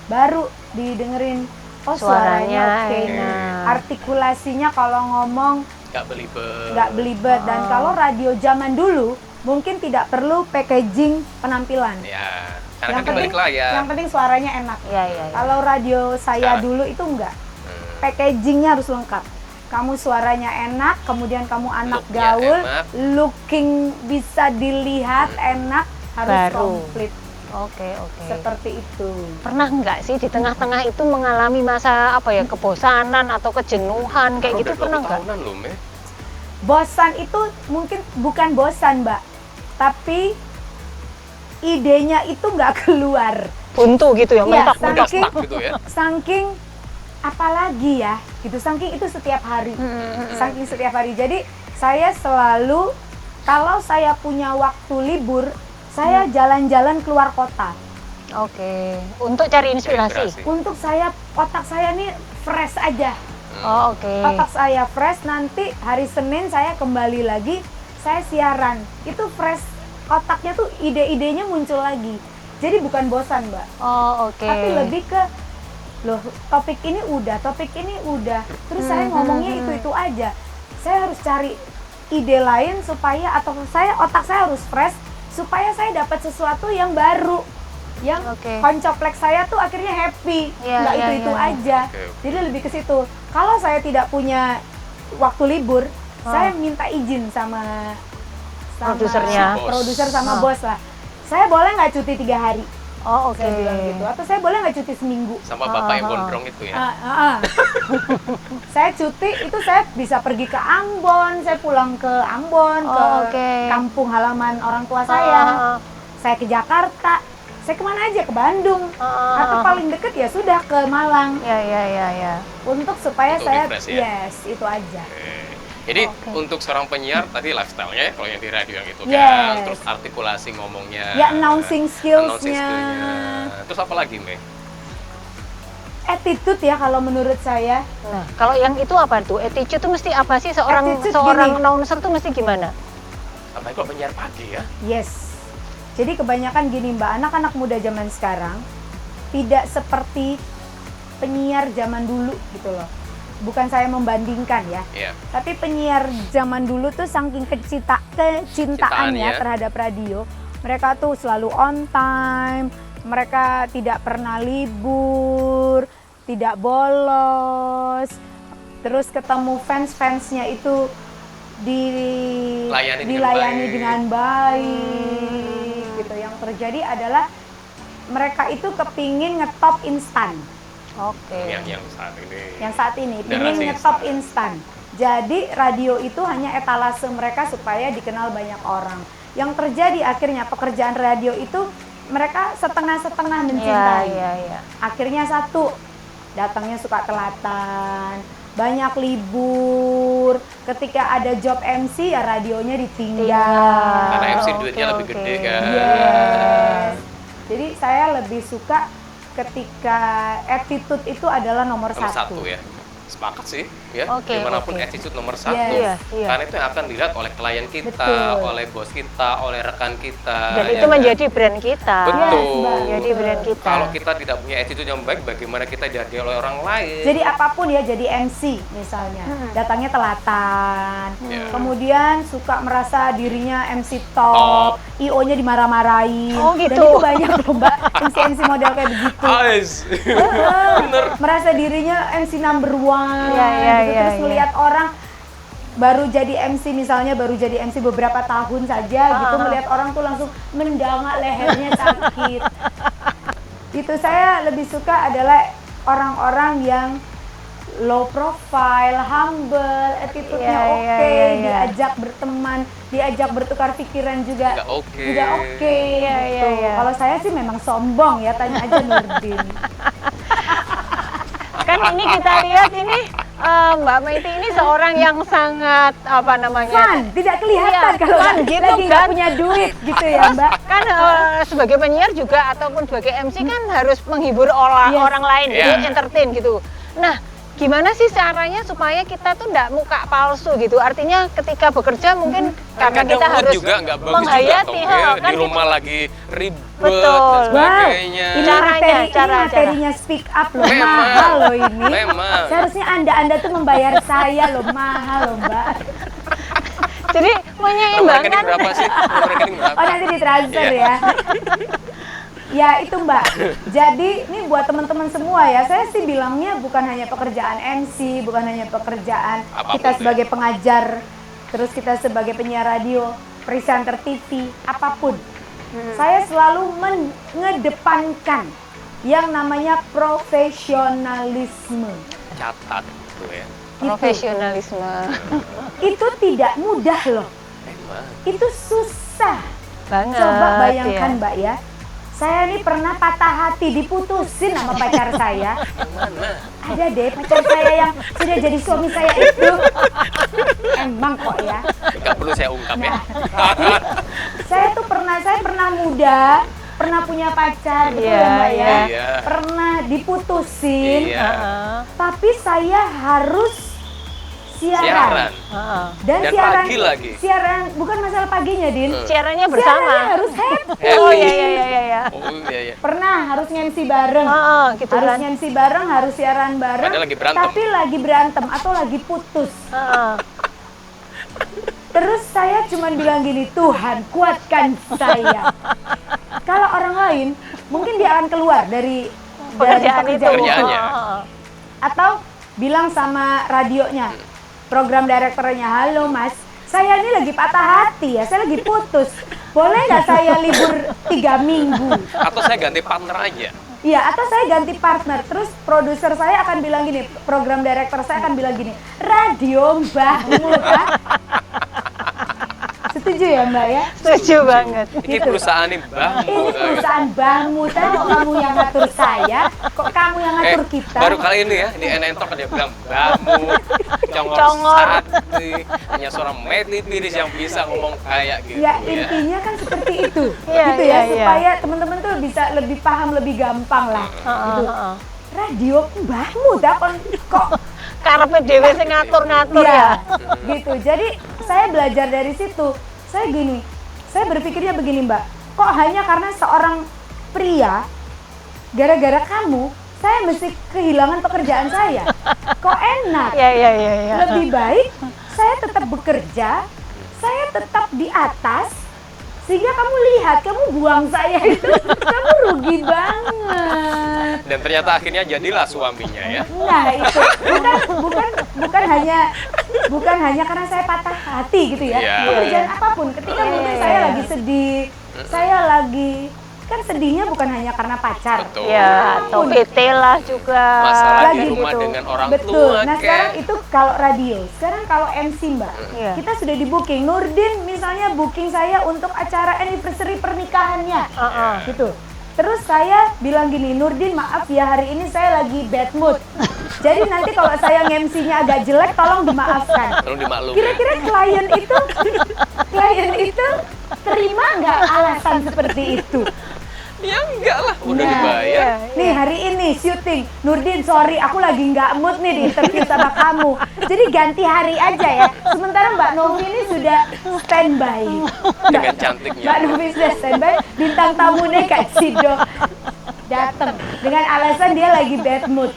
baru didengerin. Oh, suaranya oke.
enak.
Artikulasinya kalau ngomong
Nggak belibet.
belibet. Dan kalau radio zaman dulu mungkin tidak perlu packaging penampilan.
Ya, karena kan dibalik layar.
Yang penting suaranya enak.
Iya, iya.
Kalau radio saya
Sekarang.
dulu itu enggak. Packagingnya harus lengkap. Kamu suaranya enak, kemudian kamu anak
Look-nya
gaul,
enak.
looking bisa dilihat enak, harus
Baru.
komplit.
Oke, oke.
Seperti itu.
Pernah nggak sih di tengah-tengah itu mengalami masa apa ya, kebosanan atau kejenuhan kayak gitu,
Udah
pernah
20
nggak?
tahunan loh, Me.
Bosan itu mungkin bukan bosan, Mbak, tapi idenya itu nggak keluar.
Buntu gitu ya,
Iya,
mentok-mentok.
saking,
Stuck gitu ya.
saking apalagi ya, gitu. Saking itu setiap hari, saking setiap hari. Jadi saya selalu kalau saya punya waktu libur, saya jalan-jalan keluar kota.
Oke, untuk cari inspirasi.
Inspirasi.
Untuk saya, otak saya nih fresh aja.
Oh, oke.
Otak saya fresh, nanti hari Senin saya kembali lagi, saya siaran. Itu fresh, otaknya tuh ide-idenya muncul lagi. Jadi bukan bosan, Mbak.
Oh, oke.
Tapi lebih ke, loh topik ini udah. Terus saya ngomongnya itu-itu aja. Saya harus cari ide lain supaya, atau otak saya harus fresh, supaya saya dapat sesuatu yang baru. Yang
Oke.
koncoplek saya tuh akhirnya happy,
Iya,
nggak
iya,
itu-itu
iya.
aja.
Oke.
Jadi lebih ke situ. Kalau saya tidak punya waktu libur, saya minta izin sama
Produsernya.
Bos.
produser sama
Oh.
bos lah. Saya boleh nggak cuti 3 hari?
Oh, oke.
Saya bilang gitu. Atau saya boleh nggak cuti seminggu?
Sama bapak yang gondrong itu ya.
Saya cuti itu saya bisa pergi ke Ambon, saya pulang ke Ambon, ke
Oh, oke.
kampung halaman orang tua saya. Saya ke Jakarta, saya kemana aja, ke Bandung. Atau paling deket ya sudah ke Malang.
Ya.
Untuk supaya
Untuk
saya,
refresh ya?
yes, itu aja.
Jadi
Oke.
untuk seorang penyiar tadi lifestyle-nya ya, kalau yang di radio yang itu kan,
Yes.
terus artikulasi ngomongnya,
Ya, announcing skills-nya.
skillsnya. Terus apa lagi, Mbak?
attitude ya kalau menurut saya.
Nah, kalau yang itu apa tuh? Attitude tuh mesti apa sih? Seorang
Attitude gini.
announcer tuh mesti gimana?
Apalagi kalau penyiar pagi ya.
Yes. Jadi kebanyakan gini Mbak, anak-anak muda zaman sekarang tidak seperti penyiar zaman dulu gitu loh. Bukan saya membandingkan ya.
Iya.
Tapi penyiar zaman dulu tuh saking kecintaannya
Cintaannya.
terhadap radio, mereka tuh selalu on time, mereka tidak pernah libur, tidak bolos, terus ketemu fans-fansnya itu dilayani dengan baik gitu. Yang terjadi adalah mereka itu kepingin ngetop instan.
Oke.
Yang saat ini.
Yang saat ini
Generasi
ingin ngetop instan. Jadi radio itu hanya etalase mereka supaya dikenal banyak orang. Yang terjadi akhirnya pekerjaan radio itu mereka setengah-setengah mencintai.
Iya.
Akhirnya satu, datangnya suka telatan, banyak libur. Ketika ada job MC ya radionya ditinggal.
Karena MC
Oke,
duitnya lebih
oke.
gede kan.
Yes. Jadi saya lebih suka ketika attitude itu adalah nomor
Nomor
satu.
satu ya. Sepakat sih ya.
Oke,
Dimanapun
oke.
attitude nomor satu.
Yes.
Iya.
Karena itu yang akan dilihat oleh klien kita,
Betul.
oleh bos kita, oleh rekan kita.
Dan
ya
itu
kan?
menjadi brand kita.
Betul.
Yes, Mbak.
Jadi brand kita.
Kalau kita tidak punya attitude yang baik, bagaimana kita dihargai oleh orang lain?
Jadi apapun ya, jadi MC misalnya, datangnya telatan,
Ya.
kemudian suka merasa dirinya MC top, IO-nya dimarah-marahin,
Oh, gitu.
dan itu banyak loh Mbak, MC model kayak begitu.
Ais.
Merasa dirinya MC number one,
Iya,
gitu.
iya,
Terus
iya.
melihat orang baru jadi MC misalnya, baru jadi MC beberapa tahun saja gitu, melihat orang tuh langsung mendangak lehernya sakit. Itu saya lebih suka adalah orang-orang yang low profile, humble, attitude-nya
Iya,
oke,
iya, iya.
diajak berteman, diajak bertukar pikiran juga
Juga oke.
juga oke,
Iya,
gitu.
iya, iya.
Kalau saya sih memang sombong ya, tanya aja Nurdin.
Kan ini kita lihat ini Mbak Maiti ini seorang yang sangat apa namanya?
Fun, tidak kelihatan
Iya,
kalau
fun
lagi
gitu
nggak
kan.
punya duit gitu ya Mbak.
Kan sebagai penyiar juga ataupun sebagai MC kan harus menghibur
Yes.
orang lain,
Iya.
jadi entertain gitu. Nah, gimana sih caranya supaya kita tuh nggak muka palsu gitu? Artinya ketika bekerja mungkin karena
Kadang
kita
mood
harus
juga nggak bagus
menghayati,
juga toh, ya.
kan
Di rumah lagi ribet
Betul.
dan sebagainya.
Ini
Caranya,
ini materinya speak up loh,
Memang.
mahal loh ini.
Memang.
Seharusnya Anda tuh membayar saya loh, mahal loh Mbak.
jadi
Nomor rekening
menyeimbangkan.
berapa sih? Nomor rekening berapa?
Oh nanti ditransfer
Iya.
ya. Ya itu Mbak. Jadi ini buat teman-teman semua ya. Saya sih bilangnya bukan hanya pekerjaan MC, bukan hanya pekerjaan
Apapun
kita
tuh
sebagai pengajar, terus kita sebagai penyiar radio, presenter TV, apapun. Saya selalu mengedepankan yang namanya profesionalisme.
Catat tuh ya.
Profesionalisme.
Itu tidak mudah loh.
Emang.
Itu susah.
Banget.
Coba bayangkan
ya.
Mbak ya. Saya nih pernah patah hati, diputusin sama pacar saya.
Yang mana?
Ada deh pacar saya yang sudah jadi suami saya itu. Emang kok ya.
Nggak perlu saya ungkap ya.
Saya pernah muda, pernah punya pacar gitu
Iya,
ya Mbak ya.
iya.
Pernah diputusin,
Iya.
Heeh.
tapi saya harus siaran.
Siaran.
Heeh.
Dan
Dan
siaran
pagi lagi.
Siaran bukan masalah paginya, Din.
Siarannya bersama.
Siarannya harus happy.
Oh iya iya.
Oh iya iya.
Pernah harus MC bareng.
Heeh, gitu
Harus
kan.
MC bareng, harus siaran bareng.
Padahal lagi berantem.
Tapi lagi berantem atau lagi putus.
Heeh.
Terus saya cuma bilang gini, Tuhan kuatkan saya. Kalau orang lain, mungkin dia akan keluar dari
Pekerjaan itu.
Pekerjaannya.
Heeh.
Atau bilang sama radionya, program direkturnya, halo mas, saya ini lagi patah hati ya, saya lagi putus. Boleh nggak saya libur 3 minggu?
Atau saya ganti partner aja.
Iya, atau saya ganti partner. Terus produser saya akan bilang gini, program director saya akan bilang gini, radio mbahmu kan? Setuju ya Mbak ya?
Setuju banget.
Ini
Gitu.
perusahaan nih mbahmu.
Ini perusahaan mbahmu, saya kok kamu yang ngatur saya, kok kamu yang ngatur kita?
Baru kali ini ya di NN Talk dia bilang mbahmu, congor
Congor.
sakti, hanya seorang Medli Piris yang bisa ngomong kayak gitu.
Ya intinya kan seperti itu,
Iya,
gitu
iya,
ya,
iya.
supaya teman-teman tuh bisa lebih paham lebih gampang lah.
Heeh,
Gitu.
heeh.
radio mbahmu dah kok
Karepe dhewe sing ngatur-ngatur
iya,
ya.
gitu. Jadi saya belajar dari situ. Saya berpikirnya begini Mbak, kok hanya karena seorang pria, gara-gara kamu, saya mesti kehilangan pekerjaan saya. Kok enak?
Iya.
Lebih baik saya tetap bekerja, saya tetap di atas, sehingga kamu lihat, kamu buang saya itu, kamu rugi banget.
Dan ternyata akhirnya jadilah suaminya ya.
Nah itu bukan hanya karena saya patah hati gitu ya.
Iya.
Pekerjaan apapun, ketika mungkin saya lagi sedih, saya lagi kan sedihnya bukan hanya karena pacar.
Betul.
Ya, atau PT lah juga.
Masalah
Lagi
di rumah
gitu.
dengan orang
Betul.
tua.
Nah sekarang itu kalau radio, sekarang kalau MC Mbak,
Iya.
kita sudah di booking. Nurdin misalnya booking saya untuk acara anniversary pernikahannya, gitu. Terus saya bilang gini, Nurdin maaf ya hari ini saya lagi bad mood. Jadi nanti kalau saya nge-MC-nya agak jelek, tolong dimaafkan.
Tolong dimaklumi.
Kira-kira klien itu terima nggak alasan seperti itu?
Ya enggak lah, udah
Nah,
dibayar.
Nih hari ini syuting, Nurdin sorry aku lagi nggak mood nih di interview sama kamu. Jadi ganti hari aja ya. Sementara Mbak Novi ini sudah standby.
Dengan cantiknya.
Mbak Novi sudah standby, bintang tamunya Kak Cido datang dengan alasan dia lagi bad mood.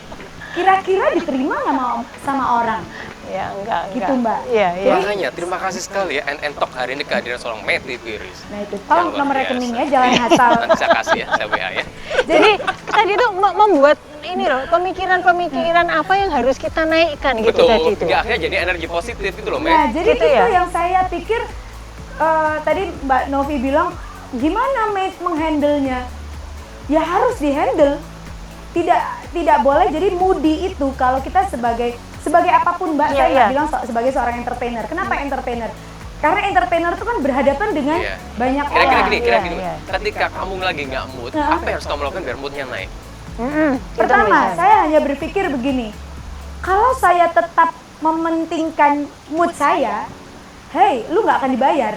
Kira-kira diterima nggak sama orang?
Ya, enggak.
Gitu, Mbak.
Iya.
Makanya terima kasih sekali ya Talk hari ini kehadiran seorang Meti Piris.
Nah itu, tolong
Yang luar
nomor
biasa.
rekeningnya jangan
Iya,
asal.
Nanti saya kasih ya, saya WA ya.
Jadi tadi tuh membuat ini loh, pemikiran-pemikiran apa yang harus kita naikkan gitu
Betul.
tadi tuh.
Ya, akhirnya jadi energi positif itu loh,
Nah,
Met.
jadi
Gitu
itu
ya?
yang saya pikir tadi Mbak Novi bilang gimana Mate menghandle-nya? Ya harus dihandle. Tidak boleh jadi moody itu kalau kita sebagai apapun Mbak,
Iya,
saya nggak
iya.
bilang sebagai seorang entertainer. Kenapa entertainer? Karena entertainer itu kan berhadapan dengan
Iya.
banyak
Kira-kira
orang.
gini,
iya.
ketika kamu lagi nggak mood,
Nah.
apa yang harus kamu lakukan biar moodnya naik?
Itu
Pertama,
bisa.
saya hanya berpikir begini. Kalau saya tetap mementingkan mood saya, hey, lu nggak akan dibayar.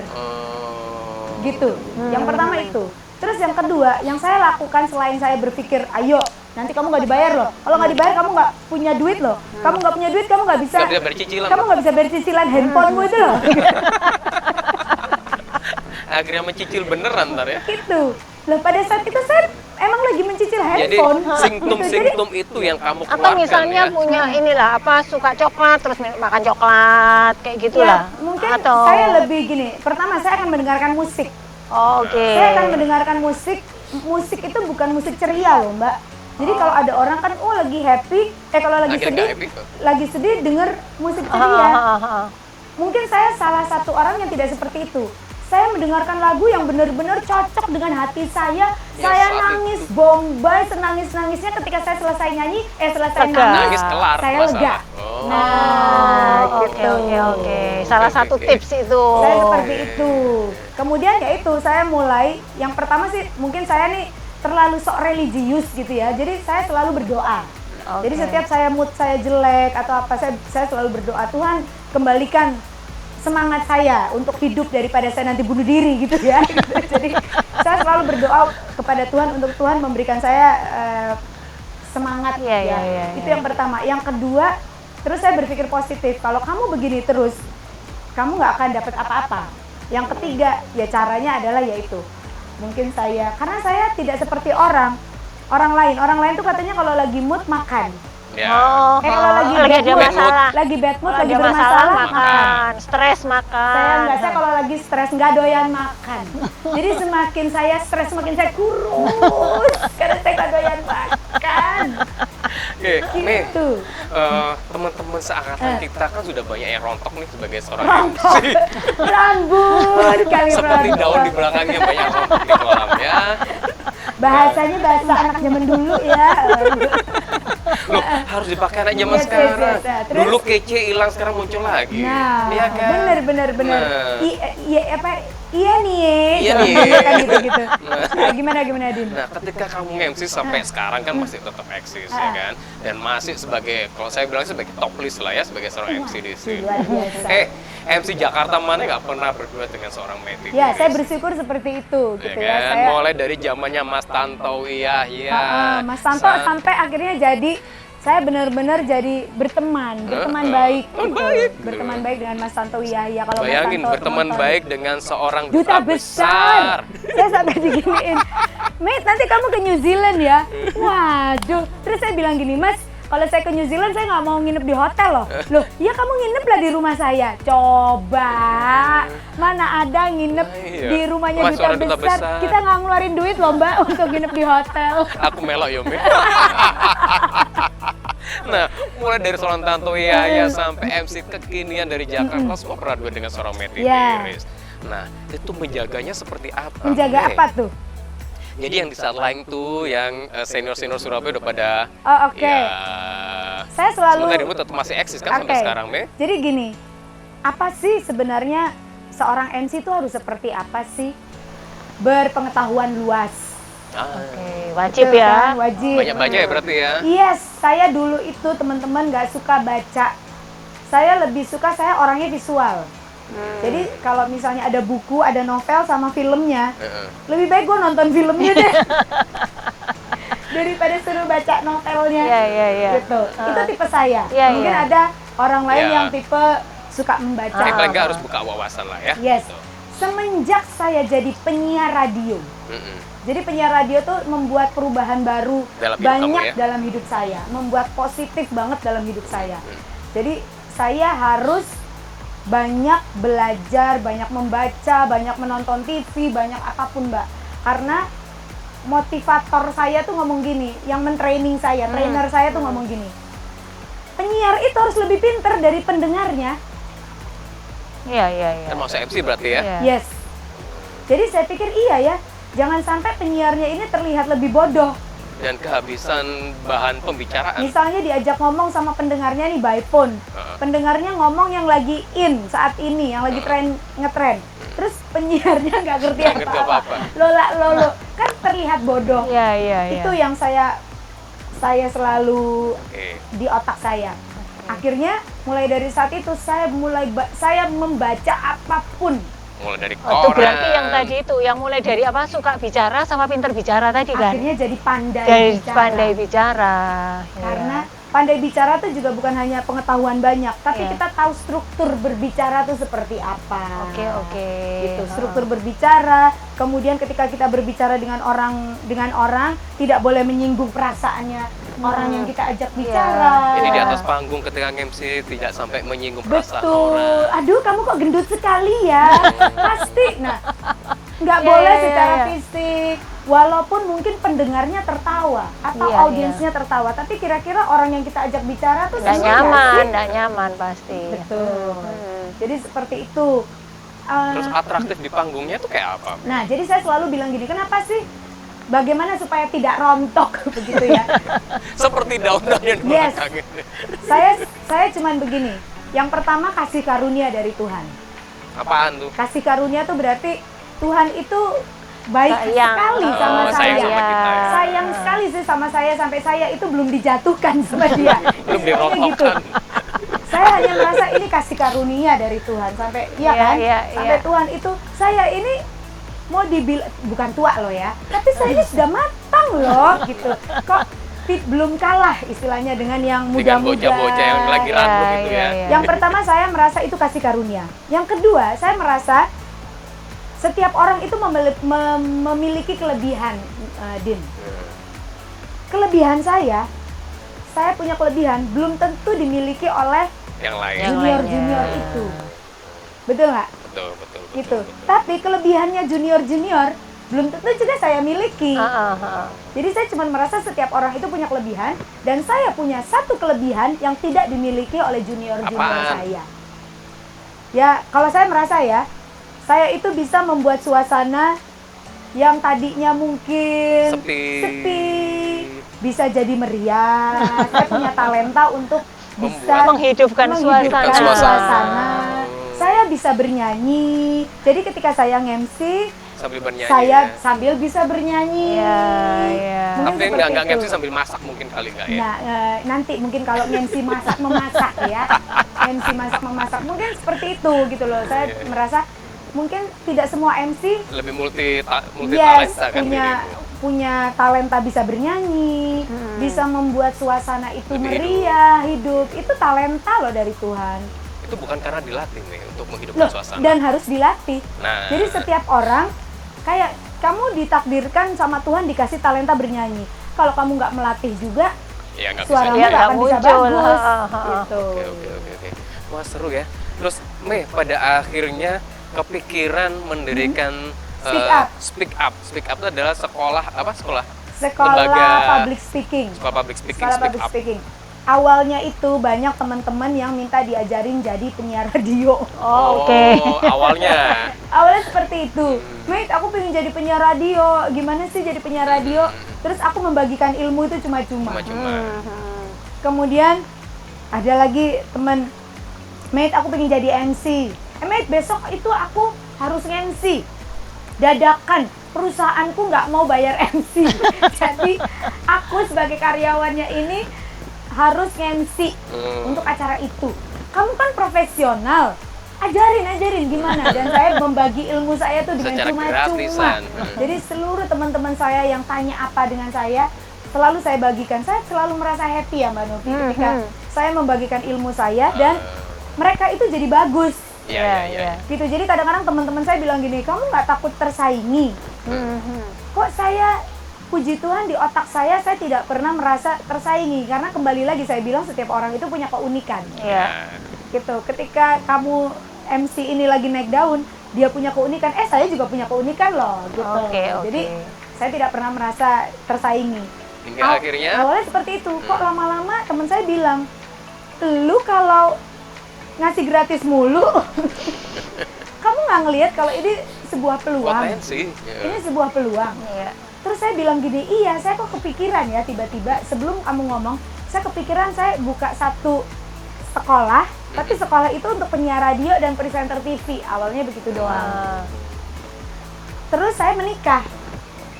Gitu. Yang pertama itu. Terus yang kedua, yang saya lakukan selain saya berpikir, ayo, nanti kamu nggak dibayar loh. Kalau nggak dibayar, kamu nggak punya duit loh. Kamu nggak punya duit, kamu nggak bisa.
Nggak bisa bayar cicilan.
Kamu nggak bisa bayar cicilan handphonemu itu loh.
Akhirnya mencicil beneran ntar ya.
Gitu. Loh pada saat itu saya emang lagi mencicil
Jadi
handphone. Gitu. Jadi,
simptom-simptom itu yang kamu
Atau
keluarkan
misalnya
ya.
punya inilah apa suka coklat terus makan coklat kayak gitulah.
ya, mungkin
Atau
saya lebih gini. Pertama, saya akan mendengarkan musik.
Oke.
Saya akan mendengarkan musik. Musik itu bukan musik ceria loh, Mbak. Jadi kalau ada orang kan, oh lagi happy, kalau lagi
Akhirnya
sedih,
nggak happy kok.
lagi sedih denger musik
Ah,
ceria.
ah.
Mungkin saya salah satu orang yang tidak seperti itu. Saya mendengarkan lagu yang benar-benar cocok dengan hati saya.
Ya,
Saya
saat
nangis
itu.
bombay, senangis-nangisnya ketika saya selesai nyanyi, selesai
Lega.
nangis,
Nangis kelar
saya
masalah.
lega.
Oh.
Nah,
Oke,
gitu.
oke. Salah
Oke,
satu
oke.
tips itu.
Saya seperti
Oke.
itu. Kemudian ya itu, saya mulai, yang pertama sih mungkin saya nih terlalu sok religius gitu ya. Jadi saya selalu berdoa.
Oke.
Jadi setiap saya mood saya jelek atau apa, saya selalu berdoa, Tuhan kembalikan semangat saya untuk hidup daripada saya nanti bunuh diri gitu ya. Jadi saya selalu berdoa kepada Tuhan untuk Tuhan memberikan saya semangat
Iya,
ya.
iya,
Itu
iya.
yang pertama. Yang kedua, terus saya berpikir positif. Kalau kamu begini terus, kamu nggak akan dapat apa-apa. Yang ketiga, ya caranya adalah yaitu mungkin karena saya tidak seperti orang lain. Orang lain tuh katanya kalau lagi mood makan.
Ya.
Oh,
Kalau lagi
lagi
bad
ada
mood,
masalah.
lagi bad mood,
Kalau
lagi
ada masalah
bermasalah,
makan, stres makan.
saya enggak, saya kalau lagi stres nggak doyan makan. Jadi semakin saya stres, semakin saya kurus karena saya nggak doyan makan.
Oke, nih
Gitu.
teman-teman seangkatan kita kan sudah banyak yang rontok nih sebagai seorang MC.
Rambut kali
Seperti
rontok.
daun di belakangnya banyak rontok di kolam ya.
Bahasanya bahasa anak zaman dulu ya.
Loh, harus dipakai anak zaman
Yes, yes,
sekarang.
yes, ya. Terus?
Dulu kece hilang, sekarang muncul lagi.
Nah,
Iya kan?
bener.
Nah.
Iya nih.
Iya nih.
Kan gitu. Nah, gimana Din?
Nah, ketika kamu MC sampai sekarang kan masih tetap eksis ya kan, dan masih sebagai, kalau saya bilang sebagai top list lah ya, sebagai seorang MC di sini.
Luar biasa.
MC Jakarta mana nggak pernah berduet dengan seorang Meti?
Ya, saya bersyukur seperti itu gitu ya.
kan?
Saya
Mulai dari zamannya Mas Tantowi ya.
Mas Tanto sampai akhirnya jadi saya benar-benar jadi berteman baik gitu.
baik.
Berteman baik dengan Mas Tantowi ya. Kalau Mas
Bayangin
Tanto
berteman
nonton.
baik dengan seorang
Duta besar. Saya sampai diginiin, Mate nanti kamu ke New Zealand ya. Waduh, terus saya bilang gini, Mas, kalau saya ke New Zealand saya nggak mau nginep di hotel loh. Loh, ya kamu nginep lah di rumah saya. Coba, mana ada nginep
Iya.
di rumahnya
Wah,
duta
seorang duta
besar.
besar.
Kita nggak ngeluarin duit loh Mbak untuk nginep di hotel.
Aku melok ya, Mi. Nah, mulai dari seorang Tantowi ya sampai MC kekinian dari Jakarta, semua pernah duet dengan seorang Meti
Ya.
Iris. Nah, itu menjaganya seperti apa?
Menjaga
Mi?
apa tuh?
Jadi yang di saat lain tuh, yang senior-senior Surabaya udah pada
Oh, oke.
ya,
Saya selalu
sementara dirimu tetap masih eksis kan sampai
Oke.
sekarang, Me?
Jadi gini, apa sih sebenarnya seorang MC itu harus seperti apa sih? Berpengetahuan luas.
Oke, wajib
Betul
ya.
kan? Wajib.
Banyak baca ya berarti ya?
Yes, saya dulu itu teman-teman nggak suka baca. Saya lebih suka, saya orangnya visual. Jadi kalau misalnya ada buku, ada novel sama filmnya,
Heeh.
lebih baik gue nonton filmnya deh. Daripada suruh baca novelnya.
Iya.
Gitu. Itu tipe saya.
Iya,
Mungkin
iya.
ada orang lain
Iya.
yang tipe suka membaca.
Tapi paling nggak harus buka wawasan lah ya.
Yes.
Gitu.
Semenjak saya jadi penyiar radio.
Mm-mm.
Jadi penyiar radio tuh membuat perubahan baru
Dalam hidup
banyak
kamu ya?
dalam hidup saya, membuat positif banget dalam hidup saya. Jadi saya harus banyak belajar, banyak membaca, banyak menonton TV, banyak apapun Mbak. Karena motivator saya tuh ngomong gini, yang mentraining saya, trainer saya tuh ngomong gini. Penyiar itu harus lebih pinter dari pendengarnya.
Iya.
Termasuk MC berarti ya?
Iya.
Yes. Jadi saya pikir iya ya, jangan sampai penyiarnya ini terlihat lebih bodoh.
Dan kehabisan bahan pembicaraan.
Misalnya diajak ngomong sama pendengarnya nih by phone. Pendengarnya ngomong yang lagi in saat ini, yang lagi ngetren. Terus penyiarnya nggak ngerti
Nggak ngerti
apa-apa.
apa-apa.
Lolo, kan terlihat bodoh.
Iya.
Itu yang saya selalu
Oke.
di otak saya. Akhirnya mulai dari saat itu saya saya membaca apapun.
Mulai dari
Oh, itu
koran.
berarti yang tadi itu, yang mulai dari apa, suka bicara sama pinter bicara tadi kan?
Akhirnya jadi pandai
Dari
bicara.
pandai bicara.
Karena pandai bicara tuh juga bukan hanya pengetahuan banyak, tapi
Iya.
kita tahu struktur berbicara tuh seperti apa.
Oke.
Gitu, struktur berbicara. Kemudian ketika kita berbicara dengan orang tidak boleh menyinggung perasaannya orang yang kita ajak bicara.
Jadi di atas panggung ketika MC tidak sampai menyinggung perasaan
Betul.
orang.
Aduh, kamu kok gendut sekali ya. Pasti. Nah, nggak
Iya,
boleh
iya,
secara
iya.
fisik. Walaupun mungkin pendengarnya tertawa atau
Iya,
audiensnya tertawa, tapi kira-kira orang yang kita ajak bicara tuh
Nggak
senang nggak
nyaman,
sih?
nggak nyaman pasti.
Betul.
Hmm.
Jadi seperti itu.
Terus atraktif di panggungnya itu kayak apa?
Nah, jadi saya selalu bilang gini, kenapa sih? Bagaimana supaya tidak rontok begitu ya?
Seperti daun-daun yang di
Yes.
belakang ini.
Saya cuman begini. Yang pertama kasih karunia dari Tuhan.
Apaan tuh?
Kasih karunia tuh berarti Tuhan itu baik
Sayang.
sekali sama
Oh, sayang
saya.
sama kita ya.
Sayang sekali sih sama saya sampai saya itu belum dijatuhkan sama dia.
Belum
Istilahnya
dirontokkan.
Saya hanya merasa ini kasih karunia dari Tuhan sampai
Iya,
kan?
iya,
Sampai
iya.
Tuhan itu saya ini mau dibilang bukan tua loh ya, tapi saya ini sudah matang loh gitu. Kok belum kalah istilahnya dengan yang
Dengan
muda-muda.
bocah-bocah yang lagi random itu ya.
Yang pertama saya merasa itu kasih karunia. Yang kedua saya merasa setiap orang itu memiliki kelebihan, Din. Kelebihan saya punya kelebihan belum tentu dimiliki oleh
Yang lain.
Yang
junior-junior
lainnya.
itu. Betul nggak?
Betul.
Gitu. Tapi kelebihannya junior-junior belum tentu juga saya miliki. Jadi saya cuma merasa setiap orang itu punya kelebihan dan saya punya satu kelebihan yang tidak dimiliki oleh junior-junior
Apaan?
saya. Ya, kalau saya merasa ya, saya itu bisa membuat suasana yang tadinya mungkin
Sepi.
bisa jadi meriah, saya punya talenta untuk bisa
menghidupkan suasana.
suasana. Saya bisa bernyanyi. Jadi ketika saya nge-MC,
Sambil bernyanyi.
saya
ya.
sambil bisa bernyanyi.
Iya, iya.
Mungkin
Tapi
seperti
nggak
itu.
MC sambil masak mungkin kali nggak ya?
Nah, nanti mungkin kalau MC masak memasak ya, MC masak memasak mungkin seperti itu gitu loh. Saya
Iya.
merasa mungkin tidak semua MC
Lebih multi
yes
talenta kan
punya talenta bisa bernyanyi, bisa membuat suasana itu
Lebih
meriah, hidup. Itu talenta loh dari Tuhan.
Itu bukan karena dilatih nih untuk menghidupkan
Loh,
suasana.
dan harus dilatih.
Nah,
Jadi setiap orang kayak kamu ditakdirkan sama Tuhan dikasih talenta bernyanyi. Kalau kamu nggak melatih juga,
ya nggak bisa.
suaramu
Ya,
nggak akan bisa
muncul.
bagus.
Ha.
Gitu.
Oke. Wah seru ya. Terus Mei pada akhirnya kepikiran mendirikan
Speak Up.
Speak Up itu adalah sekolah apa? Sekolah
Sekolah public speaking.
Sekolah public speaking.
Sekolah
Speak
public
Up.
speaking. Awalnya itu banyak teman-teman yang minta diajarin jadi penyiar radio.
Oh, oke.
Awalnya.
Awalnya seperti itu. Mate, aku pengen jadi penyiar radio. Gimana sih jadi penyiar radio? Terus aku membagikan ilmu itu cuma-cuma.
Cuma-cuma.
Kemudian ada lagi teman, Mate, aku pengen jadi MC. Mate, besok itu aku harus MC. Dadakan, perusahaanku nggak mau bayar MC. Jadi aku sebagai karyawannya ini harus MC untuk acara itu. Kamu kan profesional, ajarin gimana. Dan saya membagi ilmu saya tuh dengan
Secara
cuma-cuma.
gratisan.
Jadi seluruh teman-teman saya yang tanya apa dengan saya, selalu saya bagikan. Saya selalu merasa happy ya Mbak Novi ketika saya membagikan ilmu saya dan mereka itu jadi bagus.
Iya.
Gitu. Jadi kadang-kadang teman-teman saya bilang gini, kamu nggak takut tersaingi? Kok saya, puji Tuhan di otak saya tidak pernah merasa tersaingi. Karena kembali lagi saya bilang setiap orang itu punya keunikan.
Iya.
Gitu. Ketika kamu MC ini lagi naik daun, dia punya keunikan, saya juga punya keunikan loh. Gitu.
Oke.
Jadi saya tidak pernah merasa tersaingi.
Hingga akhirnya
Awalnya seperti itu. Kok lama-lama teman saya bilang, lu kalau ngasih gratis mulu, kamu nggak ngelihat kalau ini sebuah peluang.
potensi.
Ini sebuah peluang.
Iya.
Terus saya bilang gini, iya saya kok kepikiran ya tiba-tiba sebelum kamu ngomong, saya kepikiran saya buka satu sekolah, tapi sekolah itu untuk penyiar radio dan presenter TV. Awalnya begitu doang. Terus saya menikah.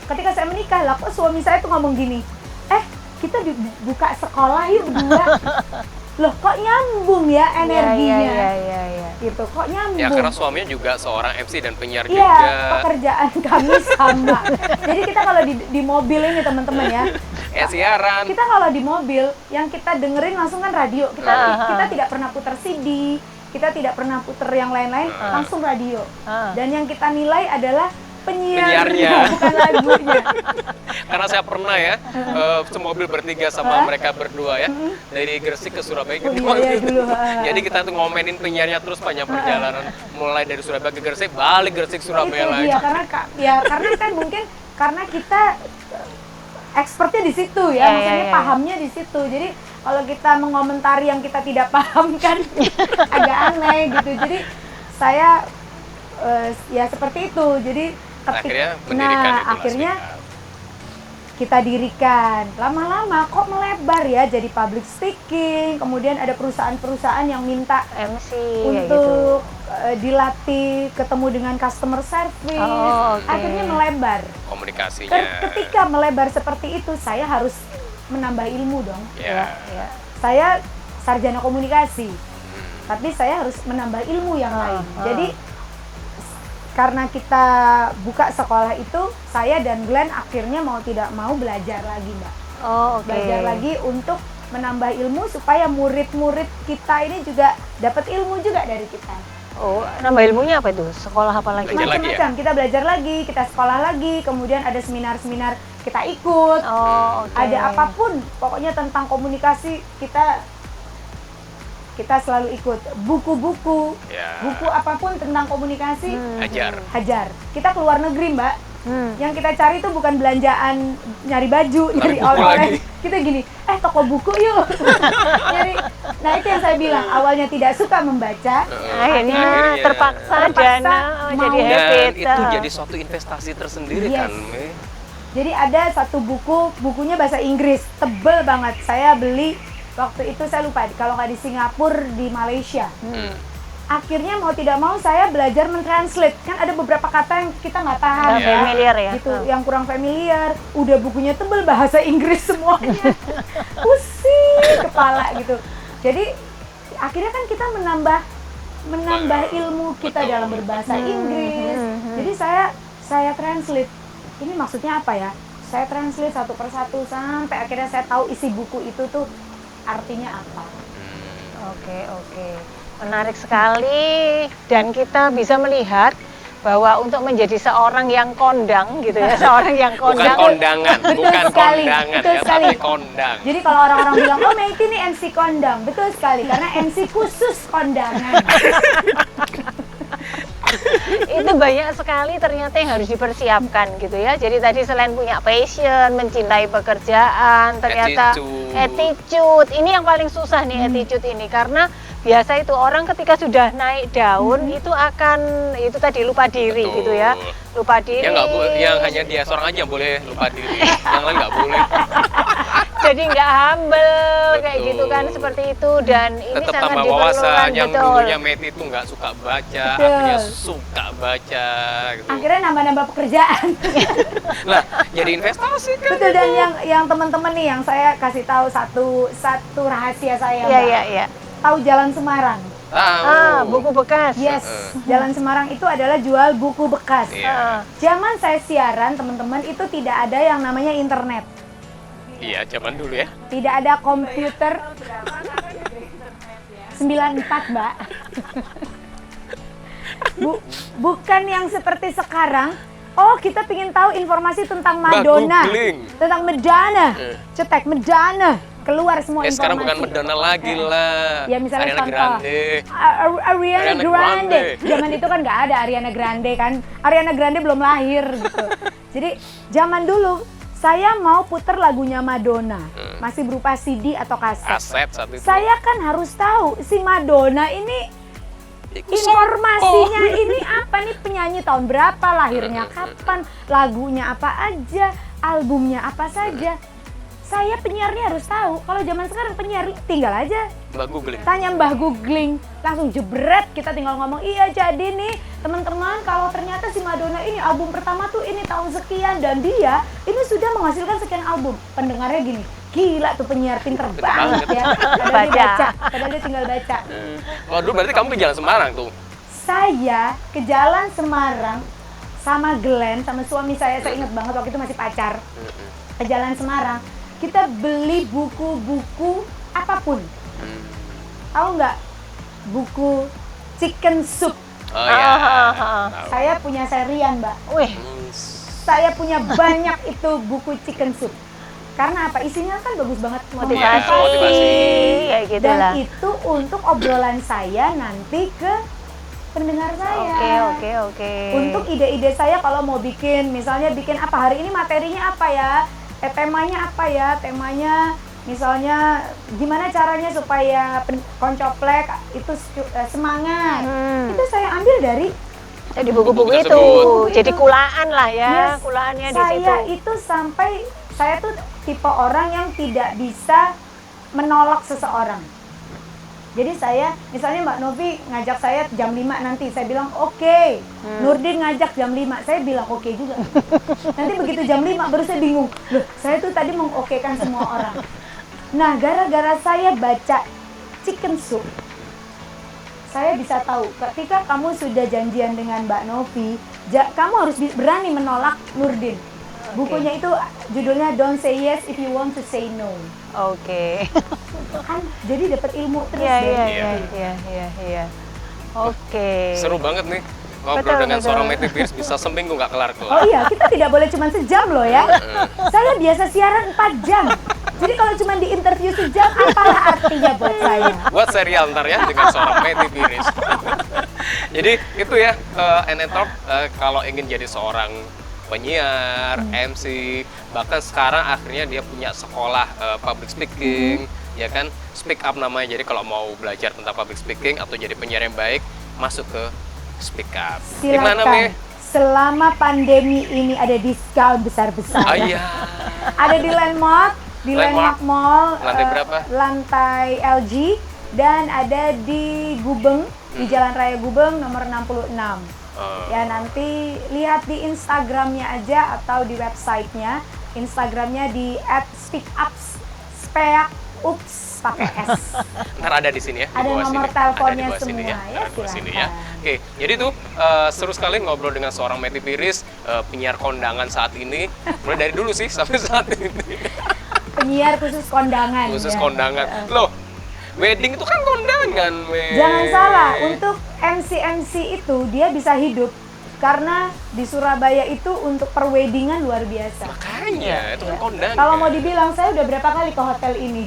Ketika saya menikah, lah kok suami saya tuh ngomong gini, kita buka sekolah yuk berdua. Loh kok nyambung ya energinya?
Iya.
Gitu, kok nyambung?
Ya karena suaminya juga seorang MC dan penyiar
Iya,
juga.
pekerjaan kami sama. Jadi kita kalau di mobil ini teman-teman ya,
Siaran.
kita kalau di mobil yang kita dengerin langsung kan radio. Kita tidak pernah putar CD, kita tidak pernah putar yang lain-lain, langsung radio. Dan yang kita nilai adalah penyiarnya, bukan lagunya.
Karena saya pernah ya, semobil bertiga sama mereka berdua ya, dari Gresik ke Surabaya.
Iya dulu.
Jadi kita tuh ngomenin penyiarnya terus panjang perjalanan, mulai dari Surabaya ke Gresik, balik Gresik Surabaya
Itu
lagi.
dia, karena kan mungkin karena kita expertnya di situ ya, maksudnya pahamnya di situ. Jadi kalau kita mengomentari yang kita tidak paham kan agak aneh gitu. Jadi saya ya seperti itu. Jadi akhirnya kita dirikan. Lama-lama kok melebar ya jadi public speaking. Kemudian ada perusahaan-perusahaan yang minta
MC
untuk dilatih, ketemu dengan customer service. Akhirnya melebar.
Komunikasinya.
Ketika melebar seperti itu, saya harus menambah ilmu dong.
Ya.
Saya sarjana komunikasi, tapi saya harus menambah ilmu yang lain. Jadi karena kita buka sekolah itu, saya dan Glenn akhirnya mau tidak mau belajar lagi, Mbak. Belajar lagi untuk menambah ilmu supaya murid-murid kita ini juga dapat ilmu juga dari kita.
Nambah ilmunya apa itu? Sekolah apa lagi?
Macam-macam. Kita belajar lagi, kita sekolah lagi, kemudian ada seminar-seminar kita ikut. Ada apapun, pokoknya tentang komunikasi kita selalu ikut. Buku-buku, buku apapun tentang komunikasi, hajar. Kita keluar negeri, Mbak. Yang kita cari itu bukan belanjaan, nyari baju, nyari oleh-oleh. Kita gini, toko buku yuk. Nah itu yang saya bilang, awalnya tidak suka membaca,
akhirnya terpaksa dana jadi habit.
Dan itu jadi suatu investasi tersendiri kan,
Jadi ada satu bukunya bahasa Inggris, tebel banget. Saya beli waktu itu, saya lupa, kalau nggak di Singapura, di Malaysia. Akhirnya mau tidak mau saya belajar mentranslate. Kan ada beberapa kata yang kita nggak paham
Nggak familiar ya.
gitu, yang kurang familiar. Udah bukunya tebel, bahasa Inggris semuanya. Pusing kepala gitu. Jadi akhirnya kan kita menambah ilmu kita
Betul.
dalam berbahasa Inggris. Jadi saya translate. Ini maksudnya apa ya? Saya translate satu persatu sampai akhirnya saya tahu isi buku itu tuh artinya apa.
Oke. Menarik sekali, dan kita bisa melihat bahwa untuk menjadi seorang yang kondang gitu ya, seorang yang
Bukan
kondang.
kondangan, bukan
sekali,
kondangan
betul
ya,
sekali.
tapi kondang.
Jadi kalau orang-orang bilang, oh Meiti ini MC kondang, betul sekali, karena MC khusus kondangan.
Itu banyak sekali ternyata yang harus dipersiapkan gitu ya. Jadi tadi selain punya passion, mencintai pekerjaan, ternyata attitude. Ini yang paling susah nih, attitude ini, karena biasa itu orang ketika sudah naik daun itu akan itu tadi lupa diri.
Betul.
Gitu ya. Lupa diri.
Yang hanya dia seorang aja boleh lupa diri, yang lain nggak boleh.
Jadi nggak humble kayak
Betul.
gitu kan, seperti itu, dan ini
Tetap
sangat
tambah
diperlukan.
wawasan. Yang
Betul.
dulunya Meiti itu nggak suka baca,
Betul.
akhirnya suka baca. Gitu.
Akhirnya nambah-nambah pekerjaan.
Nah, jadi investasi kan.
Betul, dan yang teman-teman nih, yang saya kasih tahu satu rahasia saya,
Iya,
Mbak.
iya.
Tahu Jalan Semarang?
Tahu.
Buku bekas.
Yes, Jalan Semarang itu adalah jual buku bekas.
Iya.
Zaman saya siaran, teman-teman, itu tidak ada yang namanya internet.
Iya, zaman dulu ya.
Tidak ada komputer. 94, Mbak. Bukan yang seperti sekarang. Oh, kita ingin tahu informasi tentang Madonna.
googling.
Tentang Madonna. Cetek Madonna. Keluar semua informasi.
Sekarang bukan Madonna lagi lah.
Ya misalnya
Ariana
contoh
Grande.
Ariana
Ariana
Grande.
Grande.
Zaman itu kan nggak ada Ariana Grande kan. Ariana Grande belum lahir gitu. Jadi zaman dulu saya mau puter lagunya Madonna, masih berupa CD atau kaset.
Kaset satu itu.
Saya kan harus tahu si Madonna ini informasinya ini apa nih, penyanyi tahun berapa, lahirnya kapan, lagunya apa aja, albumnya apa saja. Saya penyiarnya harus tahu. Kalau zaman sekarang penyiar tinggal aja
Mbak googling.
tanya Mbah Googling, langsung jebret, kita tinggal ngomong, iya jadi nih teman-teman, kalau ternyata si Madonna ini album pertama tuh ini tahun sekian, dan dia ini sudah menghasilkan sekian album. Pendengarnya gini, gila tuh penyiar, pinter banget ya. Padahal dia baca, padahal dia tinggal baca.
Oh, dulu berarti kamu ke Jalan Semarang tuh.
Saya ke Jalan Semarang sama Glenn, sama suami saya ingat banget waktu itu masih pacar. Ke Jalan Semarang, kita beli buku-buku apapun. Tahu nggak? Buku chicken soup.
Oh iya. Tahu.
Saya punya serian, Mbak.
Wih,
Saya punya banyak itu buku chicken soup. Karena apa? Isinya kan bagus banget,
motivasi.
motivasi.
Ya gitu
Dan
lah.
itu untuk obrolan saya nanti ke pendengar saya.
Oke.
Untuk ide-ide saya kalau mau bikin, misalnya bikin apa hari ini, materinya apa ya? Temanya apa ya? Temanya misalnya gimana caranya supaya koncoplek itu semangat. Itu saya ambil dari
Jadi buku-buku
Buku
itu,
tersebut.
jadi kulaan lah ya,
Yes,
kulaannya di situ.
saya itu sampai, saya tuh tipe orang yang tidak bisa menolak seseorang. Jadi saya, misalnya Mbak Novi ngajak saya jam 5 nanti, saya bilang oke. Nurdin ngajak jam 5, saya bilang oke juga. Nanti begitu jam 5 baru saya bingung, loh saya tuh tadi mengokekan semua orang. Nah, gara-gara saya baca chicken soup, saya bisa tahu ketika kamu sudah janjian dengan Mbak Novi, kamu harus berani menolak Nurdin. Bukunya itu judulnya Don't Say Yes If You Want to Say No.
Oke.
Kan jadi dapat ilmu terus
Iya,
deh.
iya. Oke.
Seru banget nih. Ngobrol
Betul,
dengan
betul.
seorang Meiti Pierce bisa seminggu nggak kelar-kelar.
Oh iya, kita tidak boleh cuma sejam loh ya. Saya biasa siaran 4 jam. Jadi kalau cuma di interview sejam, apalah artinya buat saya?
Buat serial ntar ya dengan seorang Meiti Pierce. Jadi itu ya, NN Talk kalau ingin jadi seorang penyiar, MC, bahkan sekarang akhirnya dia punya sekolah public speaking, ya kan, Speak Up namanya. Jadi kalau mau belajar tentang public speaking atau jadi penyiar yang baik, masuk ke Speak Up. Gimana,
Silakan.
Mi?
selama pandemi ini ada diskon besar-besaran.
Iya.
Ada di Landmark, di
Landmark.
Landmark Mall.
Lantai berapa?
Lantai LG, dan ada di Gubeng, di Jalan Raya Gubeng nomor 66. Ya, nanti lihat di Instagramnya aja atau di websitenya. Instagramnya di @speakups, speakups pakai S.
Ntar ada di sini ya. Di
Ada
bawah
nomor
sini.
teleponnya
Ada di bawah sini
semua, ya,
Ada di bawah sini ya.
silakan.
Oke, jadi tuh seru sekali ngobrol dengan seorang Mety Piris, penyiar kondangan saat ini. Mulai dari dulu sih sampai saat ini.
Penyiar khusus kondangan.
Khusus
ya.
kondangan. Loh, wedding itu kan kondangan,
Jangan salah, untuk MC itu dia bisa hidup. Karena di Surabaya itu untuk perweddingan luar biasa.
Makanya, itu kan kondangan.
Kalau mau dibilang, saya udah berapa kali ke hotel ini.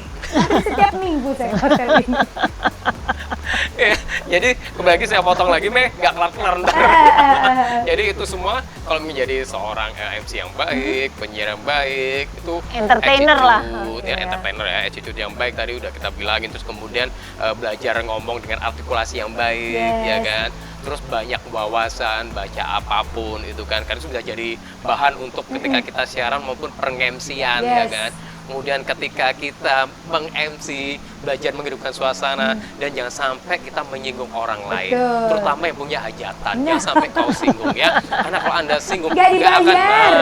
Setiap minggu saya ke hotel ini.
Ya, jadi kembali lagi saya potong lagi, nggak kelar-kelar ntar. Jadi itu semua kalau menjadi seorang MC yang baik, penyiar yang baik, itu
Entertainer lah.
attitude, ya, entertainer ya, attitude yang baik tadi udah kita bilangin, terus kemudian belajar ngomong dengan artikulasi yang baik, ya
Yes.
kan. Terus banyak wawasan, baca apapun itu kan, karena sudah jadi bahan untuk ketika kita siaran maupun per-MC-an, ya
Yes.
kan. Kemudian ketika kita meng-MC, belajar menghidupkan suasana, dan jangan sampai kita menyinggung orang lain,
Betul.
terutama yang punya hajatan. Jangan sampai kau singgung ya, karena kalau Anda singgung
Nggak
nggak akan
dibayar.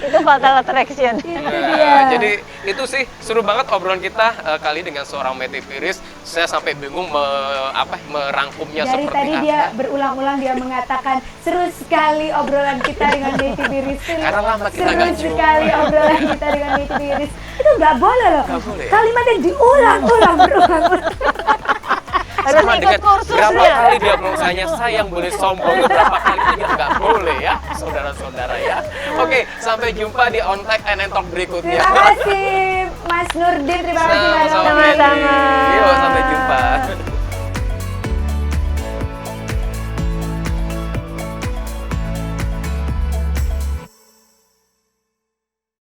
Itu fatal attraction.
Itu dia.
Jadi itu sih seru banget obrolan kita kali dengan seorang Mety Piris. Saya sampai bingung merangkumnya
Dari
seperti
tadi
apa.
dia berulang-ulang dia mengatakan seru sekali obrolan kita dengan Mety Piris.
Karena lama kita
Seru
nggak jumpa.
sekali obrolan kita dengan Mety Piris. Itu nggak boleh loh.
Nggak boleh.
Kalimat yang diulang-ulang berulang-ulang.
Harus
Sama
ikut
dengan
kursusnya.
berapa kali dia misalnya saya yang boleh sombong berapa kali itu juga nggak boleh ya, saudara-saudara ya. Oke, sampai jumpa di On Tag and Talk berikutnya.
Terima kasih Mas Nurdin, terima kasih Mbak Novi.
Sama-sama.
Yuk, sampai jumpa.